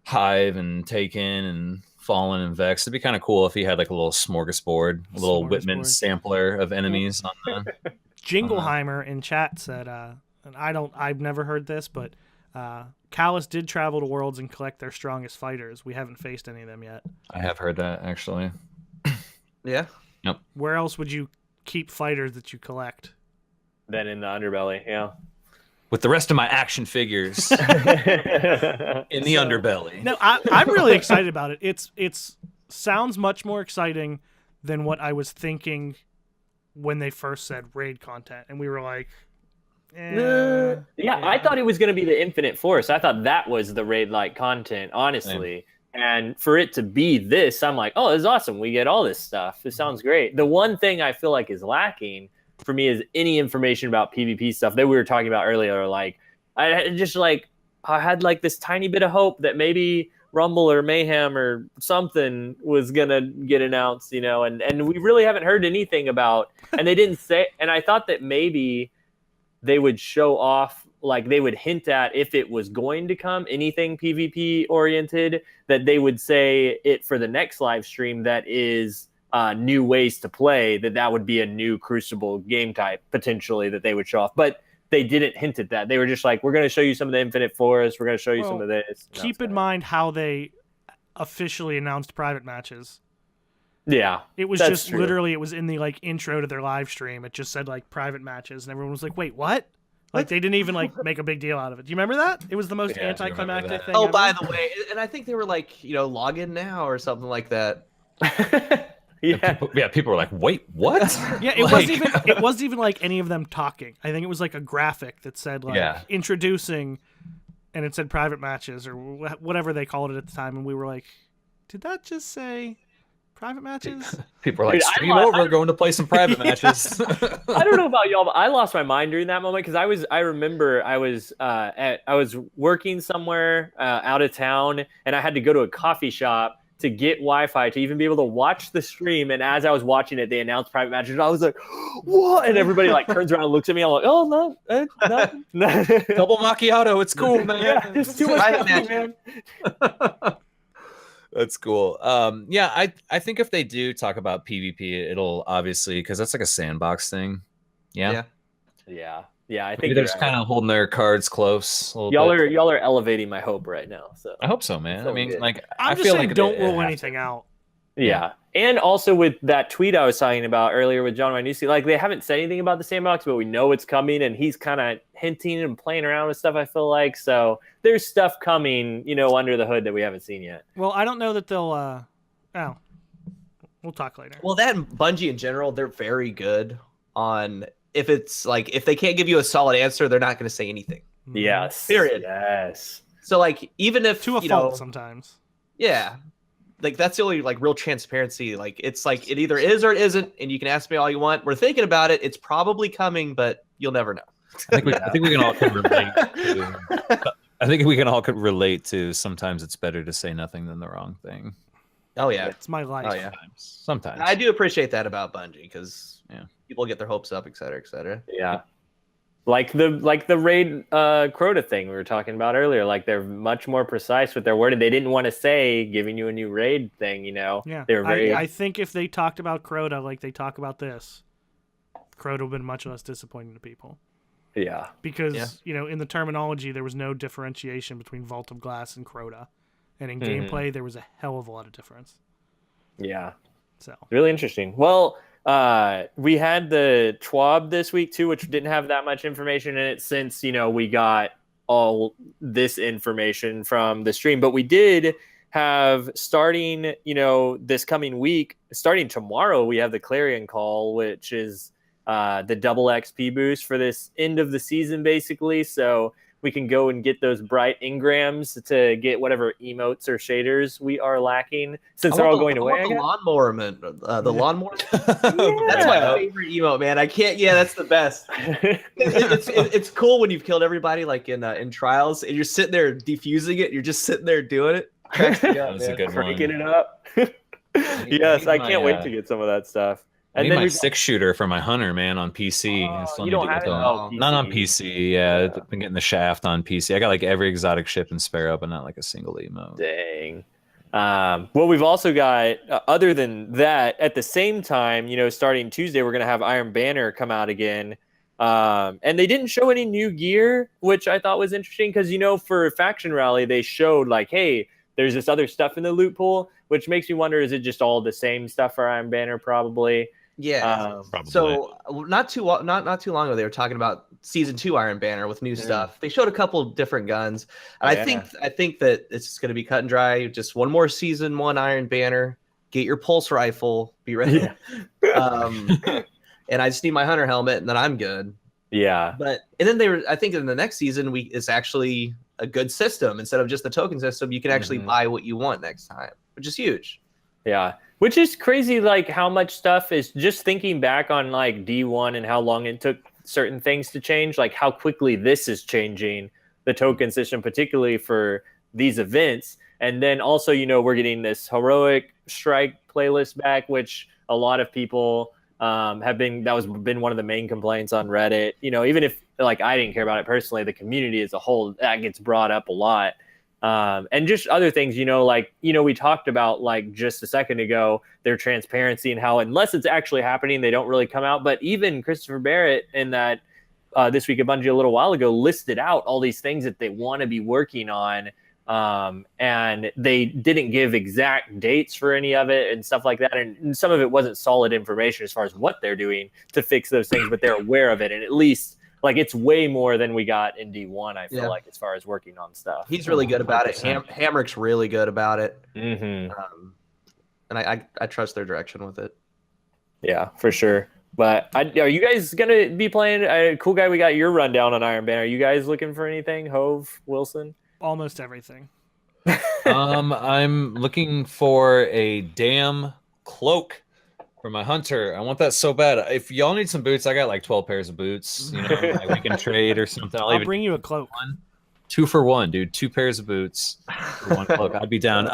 Hive and Taken and Fallen and Vex. It'd be kind of cool if he had like a little smorgasbord, a little Whitman sampler of enemies on the Jingleheimer in chat said, and I've never heard this, but Callus did travel to worlds and collect their strongest fighters. We haven't faced any of them yet. I have heard that, actually. Yeah. Yep. Where else would you keep fighters that you collect? Then in the underbelly, yeah. With the rest of my action figures in the underbelly. No, I'm really excited about it. It's sounds much more exciting than what I was thinking when they first said raid content, and we were like, I thought it was going to be the Infinite Force. I thought that was the raid-like content, honestly. Same. And for it to be this, I'm like, oh, this is awesome. We get all this stuff. This sounds great. The one thing I feel like is lacking for me is any information about PvP stuff that we were talking about earlier. Like, I had like this tiny bit of hope that maybe Rumble or Mayhem or something was gonna get announced, and we really haven't heard anything about. And they didn't say. And I thought that maybe they would show off like they would hint at if it was going to come anything PvP oriented, that they would say it for the next live stream that is new ways to play, that would be a new Crucible game type potentially that they would show off. But they didn't hint at that. They were just like, we're going to show you some of the Infinite Forest. We're going to show you some of this. Keep in mind how they officially announced private matches. Yeah, it was just true. Literally, it was in the like intro to their live stream. It just said like private matches, and everyone was like, "Wait, what?" Like they didn't even like make a big deal out of it. Do you remember that? It was the most anticlimactic thing. Oh, ever. By the way, and I think they were like, log in now or something like that. People were like, "Wait, what?" Yeah, it wasn't even like any of them talking. I think it was like a graphic that said like introducing, and it said private matches or whatever they called it at the time, and we were like, "Did that just say private matches?" People are like, stream over, going to play some private matches. I don't know about y'all, but I lost my mind during that moment because I remember I was working somewhere out of town, and I had to go to a coffee shop to get Wi-Fi to even be able to watch the stream. And as I was watching it, they announced private matches. And I was like, "What?" And everybody like turns around and looks at me. I'm like, "Oh no, no. Double macchiato. It's cool, man. Yeah, it's too much coffee, man." That's cool. I think if they do talk about PvP, it'll obviously, because that's like a sandbox thing. Yeah. I think maybe they're just kind of holding their cards close. Y'all are elevating my hope right now. So I hope so, man. I mean, good. Like I'm just feel saying, like don't rule anything out. Yeah. And also with that tweet I was talking about earlier with John Minucci, like they haven't said anything about the sandbox, but we know it's coming, and he's kind of hinting and playing around with stuff, I feel like. So there's stuff coming, under the hood that we haven't seen yet. Well, I don't know that they'll we'll talk later. Well, that and Bungie in general, they're very good on if it's like if they can't give you a solid answer, they're not going to say anything. Yes. Period. Yes. So like even if to a fault sometimes. Yeah. Like that's the only like real transparency. Like it's like it either is or it isn't, and you can ask me all you want. We're thinking about it. It's probably coming, but you'll never know. I think we can all relate to. I think we can all relate to. Sometimes it's better to say nothing than the wrong thing. Oh yeah, it's my life. Oh yeah, sometimes. I do appreciate that about Bungie because people get their hopes up, et cetera, et cetera. Yeah. Like the raid Crota thing we were talking about earlier. Like they're much more precise with their wording. They didn't want to say giving you a new raid thing, Yeah. They're very I think if they talked about Crota like they talk about this, Crota would have been much less disappointing to people. Yeah. Because, in the terminology there was no differentiation between Vault of Glass and Crota. And in gameplay there was a hell of a lot of difference. Yeah. So really interesting. Well, we had the TWAB this week too, which didn't have that much information in it since, we got all this information from the stream. But we did have starting, this coming week, starting tomorrow, we have the Clarion Call, which is the double XP boost for this end of the season, basically. So we can go and get those bright engrams to get whatever emotes or shaders we are lacking since they're all going away. The lawnmower, the lawnmower. That's my favorite emote, man. I can't. Yeah, that's the best. It's cool when you've killed everybody, like in trials, and you're sitting there defusing it. You're just sitting there doing it. Cracks me up, That's a good one. Cranking it up. Yes, I can't wait to get some of that stuff. I need my 6-shooter for my hunter, man, on PC. You don't have it on PC. Not on PC. Yeah, I've been getting the shaft on PC. I got like every exotic ship and sparrow, but not like a single emote. Dang. Well, we've also got, other than that, at the same time, starting Tuesday, we're going to have Iron Banner come out again. And they didn't show any new gear, which I thought was interesting because, for Faction Rally, they showed like, hey, there's this other stuff in the loot pool, which makes me wonder, is it just all the same stuff for Iron Banner? Probably. Yeah. Probably. So not too long ago, they were talking about Season 2 Iron Banner with new stuff. They showed a couple different guns. And I think that it's going to be cut and dry. Just one more Season 1 Iron Banner. Get your pulse rifle. Be ready. Yeah. And I just need my hunter helmet, and then I'm good. Yeah. And then I think in the next season, it's actually a good system. Instead of just the token system, you can actually buy what you want next time, which is huge. Yeah. Which is crazy, like how much stuff is just thinking back on like D1 and how long it took certain things to change, like how quickly this is changing the token system, particularly for these events. And then also, we're getting this Heroic Strike playlist back, which a lot of people have been one of the main complaints on Reddit. Even if like I didn't care about it personally. The community as a whole, that gets brought up a lot. And just other things, like, we talked about like just a second ago, their transparency and how unless it's actually happening, they don't really come out. But even Christopher Barrett in that This Week at Bungie a little while ago listed out all these things that they want to be working on. And they didn't give exact dates for any of it and stuff like that. And some of it wasn't solid information as far as what they're doing to fix those things, but they're aware of it. And at least like it's way more than we got in D1, I feel like, as far as working on stuff. He's really good about it. Hamrick's really good about it. Mm-hmm. And I trust their direction with it. Yeah, for sure. But are you guys going to be playing? Cool Guy, we got your rundown on Iron Banner. Are you guys looking for anything? Hove, Wilson? Almost everything. I'm looking for a damn cloak for my hunter. I want that so bad. If y'all need some boots, I got like 12 pairs of boots. Like we can trade or something. I'll bring you a cloak. 2 for 1, dude. 2 pairs of boots for 1 cloak. I'd be down.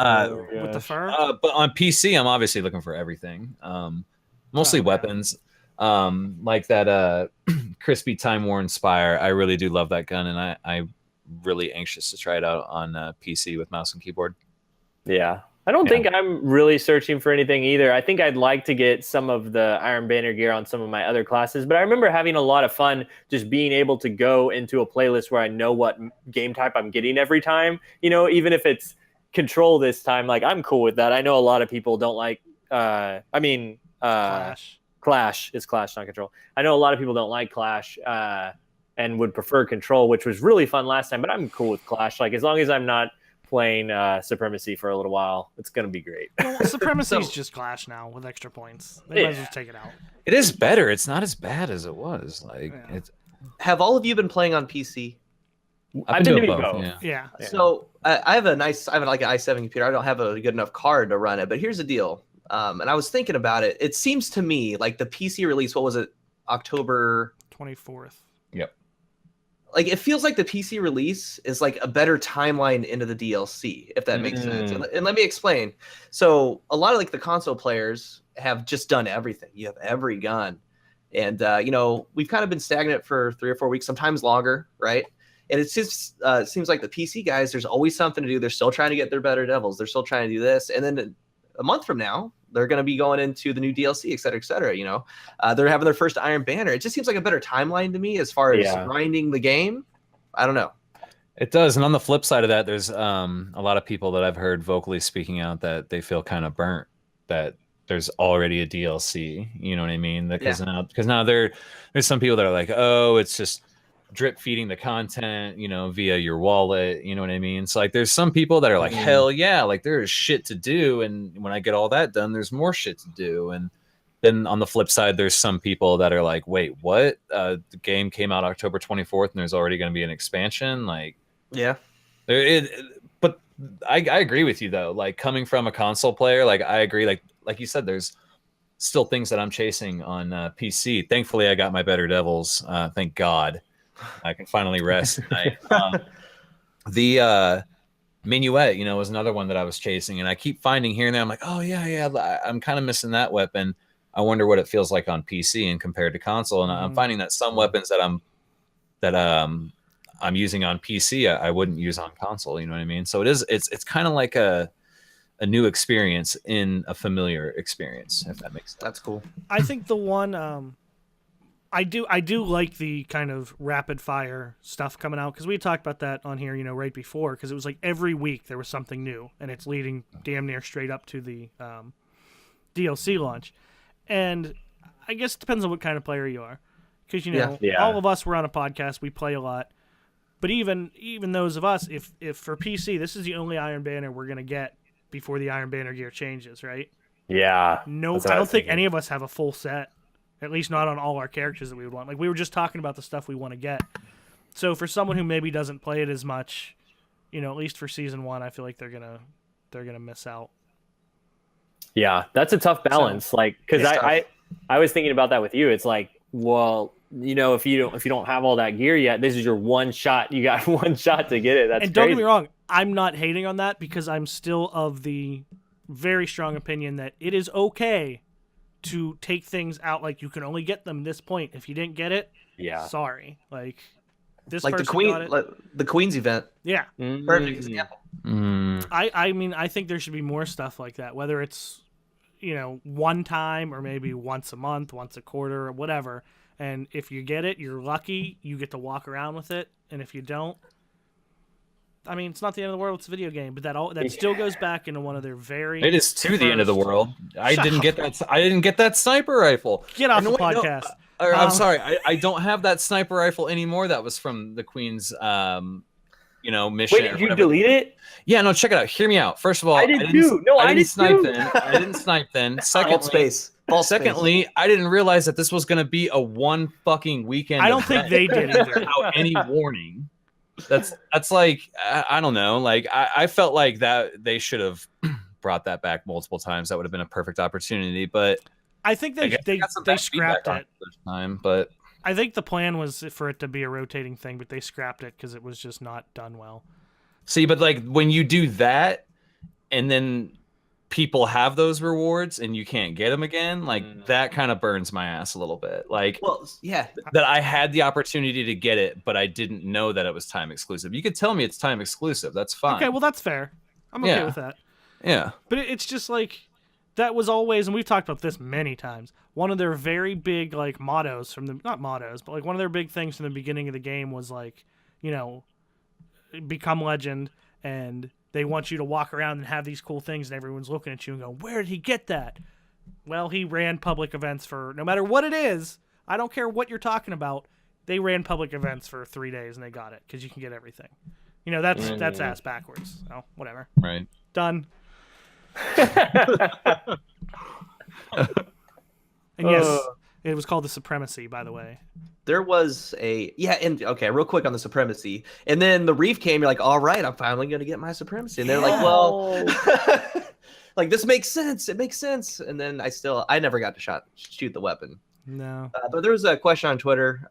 With the fur? But on PC, I'm obviously looking for everything. Mostly weapons. Like that crispy Time Worn Spire. I really do love that gun, and I'm really anxious to try it out on PC with mouse and keyboard. Yeah. I don't think I'm really searching for anything either. I think I'd like to get some of the Iron Banner gear on some of my other classes, but I remember having a lot of fun just being able to go into a playlist where I know what game type I'm getting every time. Even if it's Control this time, like I'm cool with that. I know a lot of people don't like Clash. It's Clash, not Control. I know a lot of people don't like Clash and would prefer Control, which was really fun last time, but I'm cool with Clash. Like as long as I'm not playing Supremacy for a little while, it's going to be great. Well, Supremacy is just Clash now with extra points. They might as well take it out. It is better. It's not as bad as it was. Have all of you been playing on PC? I've been doing both. Yeah. So I have like an i7 computer. I don't have a good enough card to run it, but here's the deal. And I was thinking about it. It seems to me like the PC release, what was it? October 24th. Yep. Like it feels like the PC release is like a better timeline into the DLC, if that makes sense. And let me explain. So a lot of like the console players have just done everything. You have every gun, and we've kind of been stagnant for 3 or 4 weeks, sometimes longer, right? And it just seems like the PC guys, there's always something to do. They're still trying to get their better devils. They're still trying to do this, and then a month from now, they're going to be going into the new DLC, et cetera, et cetera. They're having their first Iron Banner. It just seems like a better timeline to me as far as grinding the game. I don't know. It does. And on the flip side of that, there's a lot of people that I've heard vocally speaking out that they feel kind of burnt that there's already a DLC. You know what I mean? Because now there's some people that are like, oh, it's just drip feeding the content, via your wallet. You know what I mean? So like, there's some people that are like, hell yeah, like there is shit to do. And when I get all that done, there's more shit to do. And then on the flip side, there's some people that are like, wait, what? The game came out October 24th and there's already going to be an expansion. Like, yeah. But I agree with you though. Like coming from a console player, like I agree. Like you said, there's still things that I'm chasing on PC. Thankfully, I got my better devils. Thank God. I can finally rest tonight. The Minuet, was another one that I was chasing, and I keep finding here and there. I'm like, oh yeah, I'm kind of missing that weapon. I wonder what it feels like on PC and compared to console. And I'm finding that some weapons that I'm using on PC, I wouldn't use on console. You know what I mean? So it's kind of like a new experience in a familiar experience, if that makes sense. That's cool. I think the one. I do like the kind of rapid fire stuff coming out because we talked about that on here, right before, because it was like every week there was something new, and it's leading damn near straight up to the DLC launch. And I guess it depends on what kind of player you are, because all of us were on a podcast, we play a lot, but even those of us, if for PC this is the only Iron Banner we're gonna get before the Iron Banner gear changes, right? Yeah. No, I don't think any of us have a full set. At least not on all our characters that we would want. Like we were just talking about the stuff we want to get. So for someone who maybe doesn't play it as much, at least for season 1, I feel like they're gonna miss out. Yeah, that's a tough balance. So, because I was thinking about that with you. It's like, well, if you don't have all that gear yet, this is your one shot. You got one shot to get it. That's and don't get me wrong, I'm not hating on that because I'm still of the very strong opinion that it is okay to take things out, like you can only get them this point. If you didn't get it, Yeah. Sorry, like this Like person got it. the Queen's event. Yeah. Perfect example. I mean, I think there should be more stuff like that, whether it's, one time or maybe once a month, once a quarter, or whatever. And if you get it, you're lucky. You get to walk around with it. And if you don't, I mean, it's not the end of the world. It's a video game, but that still goes back into one of their very. It is to the end of the world. I didn't get that sniper rifle. Get off the wait, no, podcast. I'm sorry. I don't have that sniper rifle anymore. That was from the Queen's mission. Wait, did you delete it? Yeah, no, check it out. Hear me out. First of all, I did too. No, I didn't snipe too. then. I didn't snipe then. Secondly, I didn't realize that this was going to be a one fucking weekend. I don't think they did either. Without any warning. That's like, I don't know. Like I felt like that they should have brought that back multiple times. That would have been a perfect opportunity. But I think they scrapped it this time. But I think the plan was for it to be a rotating thing, but they scrapped it because it was just not done well. See, but like when you do that, and then people have those rewards and you can't get them again, like that kind of burns my ass a little bit. Like, well, yeah, that I had the opportunity to get it, but I didn't know that it was time exclusive. You could tell me it's time exclusive. That's fine. Okay, well, that's fair. I'm okay with that. Yeah. But it's just like, that was always, and we've talked about this many times, one of their very big, like, mottos from the, not mottos, but like one of their big things from the beginning of the game was like, become legend, and they want you to walk around and have these cool things, and everyone's looking at you and go, where did he get that? Well, he ran public events for, no matter what it is, I don't care what you're talking about, they ran public events for 3 days and they got it, because you can get everything. That's ass backwards. So, whatever. Right. Done. And yes, it was called the Supremacy, by the way. There was real quick on the Supremacy, and then the Reef came. You're like, all right, I'm finally gonna get my Supremacy, and they're like, well, like this makes sense. It makes sense. And then I never got to shoot the weapon. No. But there was a question on Twitter.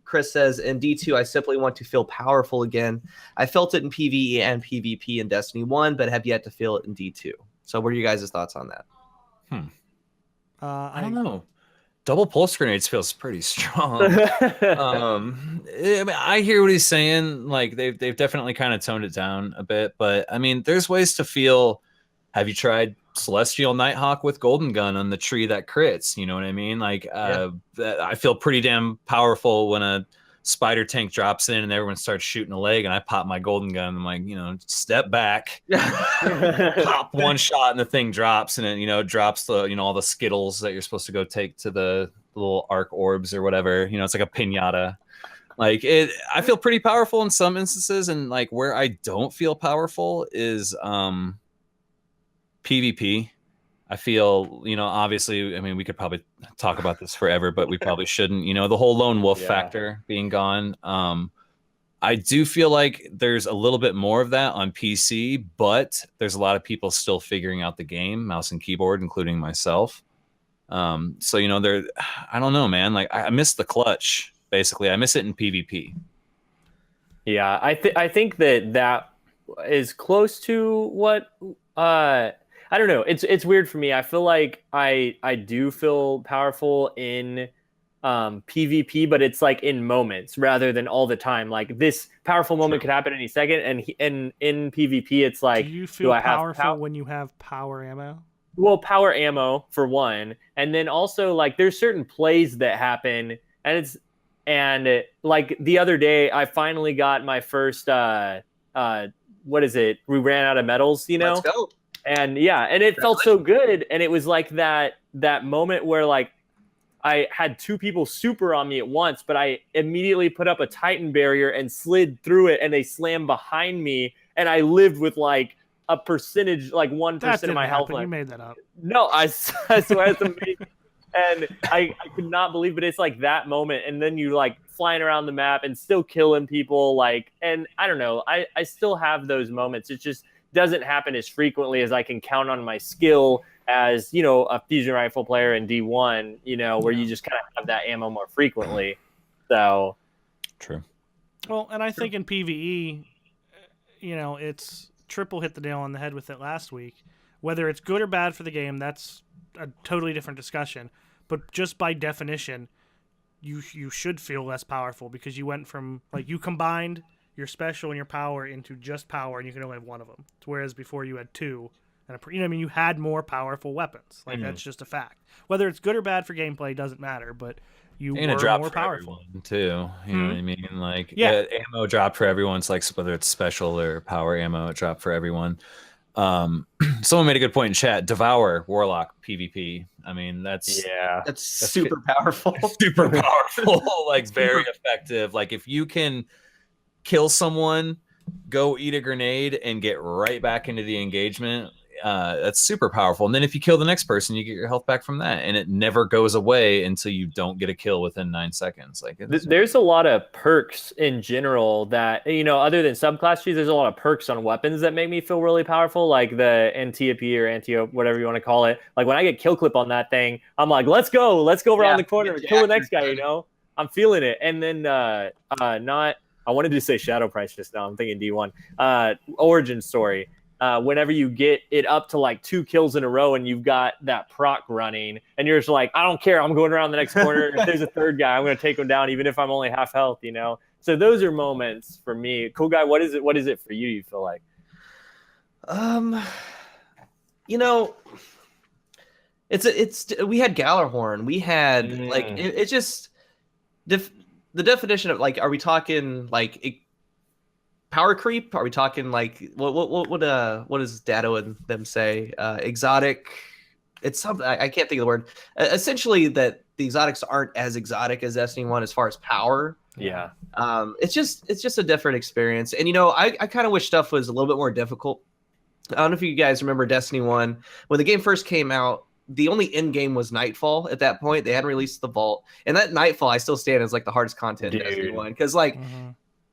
Chris says, in D2, I simply want to feel powerful again. I felt it in PvE and PvP in Destiny 1, but have yet to feel it in D2. So what are you guys' thoughts on that? I don't know. Double pulse grenades feels pretty strong. I hear what he's saying. Like they've definitely kind of toned it down a bit, but I mean, there's ways to feel. Have you tried Celestial Nighthawk with Golden Gun on the tree that crits? You know what I mean? Like I feel pretty damn powerful when a spider tank drops in and everyone starts shooting a leg, and I pop my Golden Gun. I'm like, step back, pop one shot, and the thing drops, and it drops the all the Skittles that you're supposed to go take to the little arc orbs or whatever. It's like a piñata. Like I feel pretty powerful in some instances, and like where I don't feel powerful is PvP. I feel, obviously, I mean, we could probably talk about this forever, but we probably shouldn't. The whole lone wolf factor being gone. I do feel like there's a little bit more of that on PC, but there's a lot of people still figuring out the game, mouse and keyboard, including myself. So, I don't know, man. Like, I miss the clutch, basically. I miss it in PvP. Yeah, I think that is close to what... I don't know. It's weird for me. I feel like I do feel powerful in PvP, but it's like in moments rather than all the time. Like this powerful moment could happen any second, and in PvP, it's like, do you feel powerful when you have power ammo? Well, power ammo for one, and then also like there's certain plays that happen, and like the other day, I finally got my first what is it? We ran out of medals, Let's go. And and it felt so good. And it was like that moment where like I had two people super on me at once, but I immediately put up a Titan barrier and slid through it, and they slammed behind me, and I lived with like a percentage, like 1% of my health left. You made that up. No, I swear it's amazing. And I could not believe, but it's like that moment, and then you like flying around the map and still killing people, like, and I don't know, I still have those moments. It just doesn't happen as frequently as I can count on my skill as, a fusion rifle player in D1, where you just kind of have that ammo more frequently. So true. Well, and I think in PvE, it's Triple hit the nail on the head with it last week. Whether it's good or bad for the game, that's a totally different discussion. But just by definition, you should feel less powerful because you went from like you combined your special and your power into just power, and you can only have one of them. Whereas before you had two, and you had more powerful weapons. Like that's just a fact. Whether it's good or bad for gameplay doesn't matter, but you were more powerful too. You know what I mean? Like ammo dropped for everyone. It's like whether it's special or power ammo, it dropped for everyone. Someone made a good point in chat. Devour Warlock PvP. I mean, that's super powerful. Super powerful. Like very effective. Like if you can kill someone, go eat a grenade and get right back into the engagement. That's super powerful. And then if you kill the next person, you get your health back from that, and it never goes away until you don't get a kill within 9 seconds. Like there's a lot of perks in general that, other than subclass trees, there's a lot of perks on weapons that make me feel really powerful, like the Antiope or Antiope, whatever you want to call it. Like when I get kill clip on that thing, I'm like, let's go around the corner and kill the next guy. I'm feeling it. And then I wanted to say Shadow Price just now. I'm thinking D1. Origin Story. Whenever you get it up to like 2 kills in a row and you've got that proc running and you're just like, I don't care, I'm going around the next corner. If there's a third guy, I'm going to take him down even if I'm only half health, So those are moments for me. CoolGuy, what is it for you, you feel like? It's we had Gallarhorn. We had it's just the definition of like, are we talking like power creep? Are we talking like what does Dado and them say? Exotic. It's something I can't think of the word. Essentially, that the exotics aren't as exotic as Destiny 1 as far as power. Yeah. It's just a different experience. And I kind of wish stuff was a little bit more difficult. I don't know if you guys remember Destiny 1 when the game first came out. The only end game was Nightfall at that point. They hadn't released the Vault, and that Nightfall I still stand as like the hardest content in Destiny 1 because like.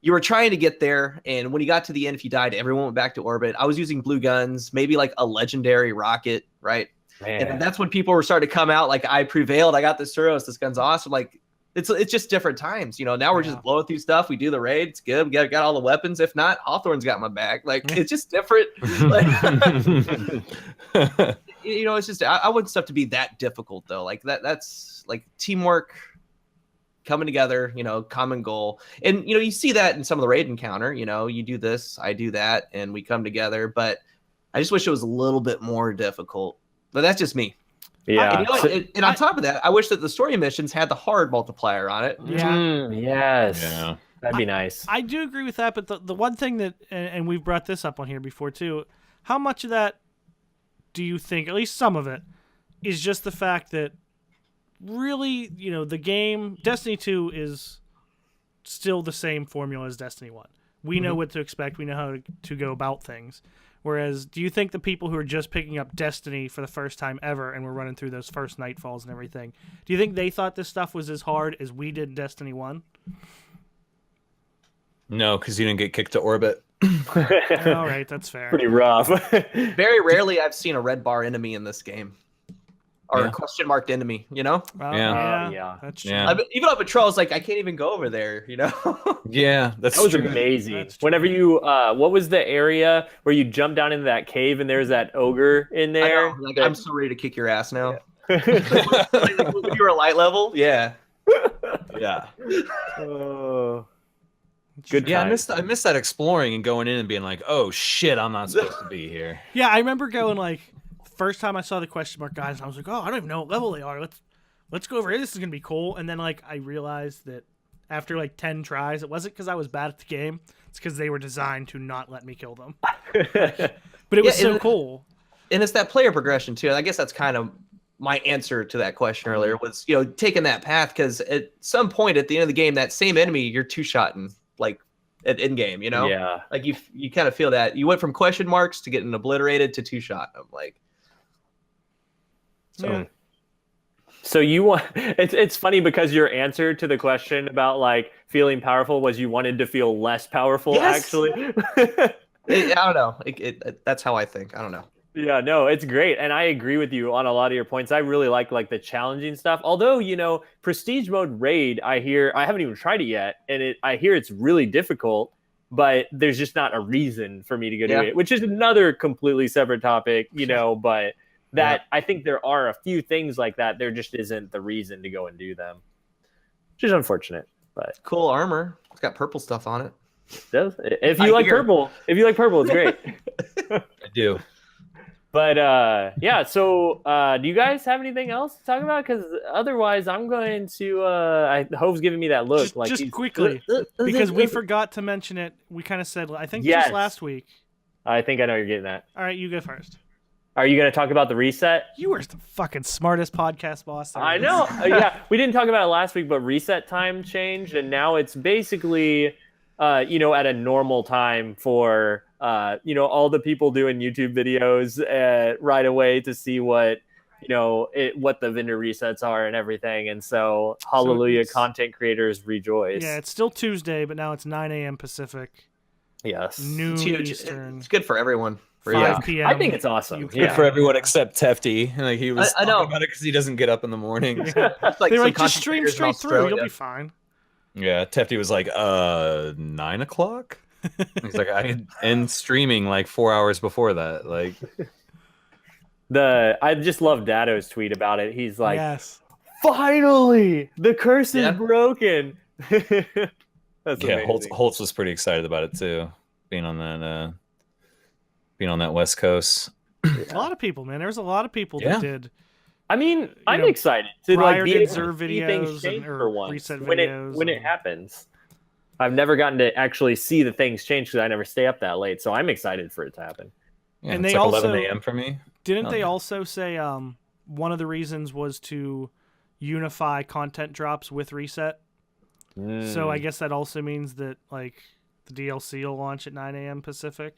You were trying to get there, and when you got to the end, if you died, everyone went back to orbit. I was using blue guns, maybe like a legendary rocket, right? Man. And that's when people were starting to come out like, I prevailed, I got this Suros, this gun's awesome. Like, it's just different times, Now we're just blowing through stuff. We do the raid, it's good. We got all the weapons. If not, Hawthorne's got my back. Like, it's just different. It's just I want stuff to be that difficult though. Like that's like teamwork. Coming together, common goal. And, you see that in some of the raid encounter, you do this, I do that, and we come together. But I just wish it was a little bit more difficult. But that's just me. Yeah. And on top of that, I wish that the story missions had the hard multiplier on it. Yeah. Yes. Yeah. That'd be nice. I do agree with that. But the one thing that, and we've brought this up on here before too, how much of that do you think, at least some of it, is just the fact that really, the game Destiny 2 is still the same formula as Destiny 1. We know what to expect. We know how to go about things. Whereas, do you think the people who are just picking up Destiny for the first time ever and were running through those first Nightfalls and everything, do you think they thought this stuff was as hard as we did Destiny 1? No, because you didn't get kicked to orbit. All right, that's fair. Pretty rough. Very rarely I've seen a red bar enemy in this game. Or a question marked enemy, Yeah, that's true. Yeah. Even on patrols, like I can't even go over there, Yeah, that was true. amazing. Whenever you, what was the area where you jump down into that cave and there's that ogre in there? I'm so ready to kick your ass now. When you were a light level, yeah. Good. Yeah, I missed that exploring and going in and being like, oh shit, I'm not supposed to be here. Yeah, I remember going like. First time I saw the question mark guys, I was like, "Oh, I don't even know what level they are. Let's go over here. This is gonna be cool." And then like I realized that after like 10 tries, it wasn't because I was bad at the game. It's because they were designed to not let me kill them. But it was so cool. And it's that player progression too. I guess that's kind of my answer to that question earlier was taking that path because at some point at the end of the game, that same enemy you're two-shotting like at end game. Yeah. Like you kind of feel that you went from question marks to getting obliterated to two-shot. I'm like. So you want it's funny because your answer to the question about like feeling powerful was you wanted to feel less powerful actually. I don't know. That's how I think. I don't know. Yeah, no, it's great. And I agree with you on a lot of your points. I really like the challenging stuff. Although, prestige mode raid, I haven't even tried it yet. And I hear it's really difficult, but there's just not a reason for me to go do it, which is another completely separate topic, but I think there are a few things like that. There just isn't the reason to go and do them. which is unfortunate. But Cool armor. It's got purple stuff on it. it does. If you like purple, it's great. I do. But yeah. So do you guys have anything else to talk about? Because otherwise, I'm going to. Hope's giving me that look. Just quickly, because we forgot to mention it. We kind of said, I think just last week. I think I know you're getting that. All right, you go first. Are you going to talk about the reset? You were the fucking smartest podcast boss there I know. Yeah, we didn't talk about it last week, but reset time changed, and now it's basically, at a normal time for, all the people doing YouTube videos right away to see what, what the vendor resets are and everything. And so, hallelujah, content creators rejoice. Yeah, it's still Tuesday, but now it's 9 a.m. Pacific. Yes. Noon it's huge. Eastern. It's good for everyone. 5 p.m. I think it's awesome. Good for everyone except Tefty. Like he was talking about it because he doesn't get up in the morning. Yeah. They're like, just stream straight through. You'll be fine. Yeah, Tefty was like, 9 o'clock? He's like, I end streaming like 4 hours before that. Like, I just love Dado's tweet about it. He's like, yes. Finally, the curse is broken. That's amazing. Holtz was pretty excited about it too, being on that West Coast. A lot of people, man. There was a lot of people that did. I mean, I'm excited to be able to see things change for once reset when it happens. I've never gotten to actually see the things change because I never stay up that late. So I'm excited for it to happen. Yeah, and it's they like also 11 a.m. for me. Didn't they also say one of the reasons was to unify content drops with reset? So I guess that also means that the DLC will launch at 9 a.m. Pacific.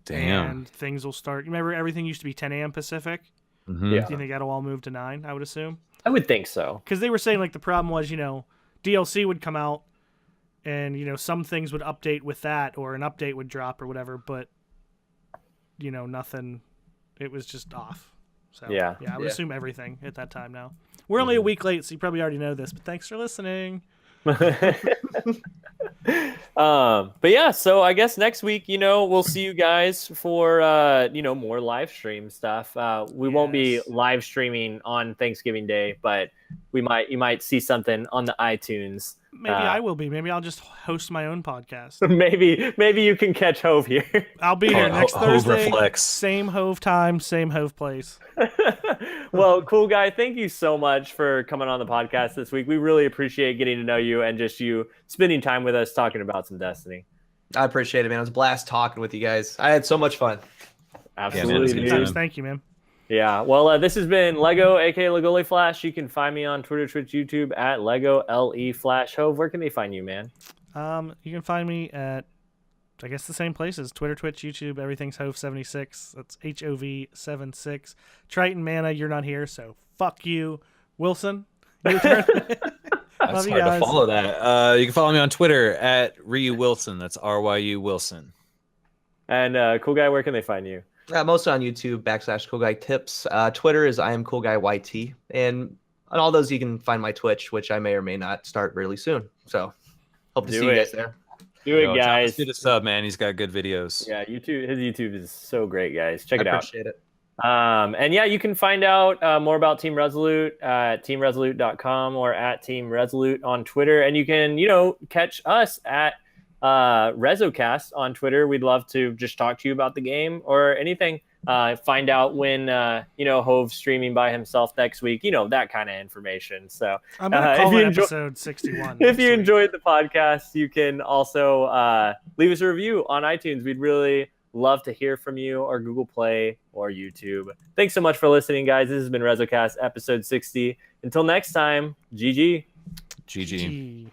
Damn. And things will start. Remember, everything used to be 10 a.m. Pacific? Mm-hmm. Yeah. Do you think that'll all move to 9, I would assume? I would think so. Because they were saying, the problem was, DLC would come out, and, some things would update with that, or an update would drop or whatever, but, nothing. It was just off. So, yeah, I would assume everything at that time now. We're only a week late, so you probably already know this, but thanks for listening. But yeah, so I guess next week, we'll see you guys for more live stream stuff. We won't be live streaming on Thanksgiving Day, but you might see something on the iTunes. Maybe I will be. Maybe I'll just host my own podcast. Maybe you can catch Hove here. I'll be here next Thursday. Reflex. Same Hove time, same Hove place. Well, cool guy, thank you so much for coming on the podcast this week. We really appreciate getting to know you and just you spending time with us talking about some Destiny. I appreciate it, man. It was a blast talking with you guys. I had so much fun. Absolutely. Yeah, man, thank you, man. Yeah, well, this has been Lego, aka Legoli Flash. You can find me on Twitter, Twitch, YouTube at Lego LE Flash. Hove, where can they find you, man? You can find me at, I guess, the same places: Twitter, Twitch, YouTube. Everything's Hove76. That's HOV76. Triton Mana, you're not here, so fuck you, Wilson. Your turn. That's hard to follow that. You can follow me on Twitter at Ryu Wilson. That's RYU Wilson. And cool guy, where can they find you? Mostly on YouTube, /CoolGuy tips. Twitter is I am CoolGuyYT. And on all those, you can find my Twitch, which I may or may not start really soon. So hope to see you guys there. Do it, guys. Do the sub, man. He's got good videos. Yeah, his YouTube is so great, guys. Check it out. Appreciate it. And yeah, you can find out more about Team Resolute at teamresolute.com or at Team Resolute on Twitter. And you can, catch us at REZOcast on Twitter. We'd love to just talk to you about the game or anything. Find out when Hove's streaming by himself next week. That kind of information. So I'm gonna call it episode 61. If you enjoyed the podcast, you can also leave us a review on iTunes. We'd really love to hear from you, or Google Play or YouTube. Thanks so much for listening, guys. This has been REZOcast episode 60. Until next time, GG. GG.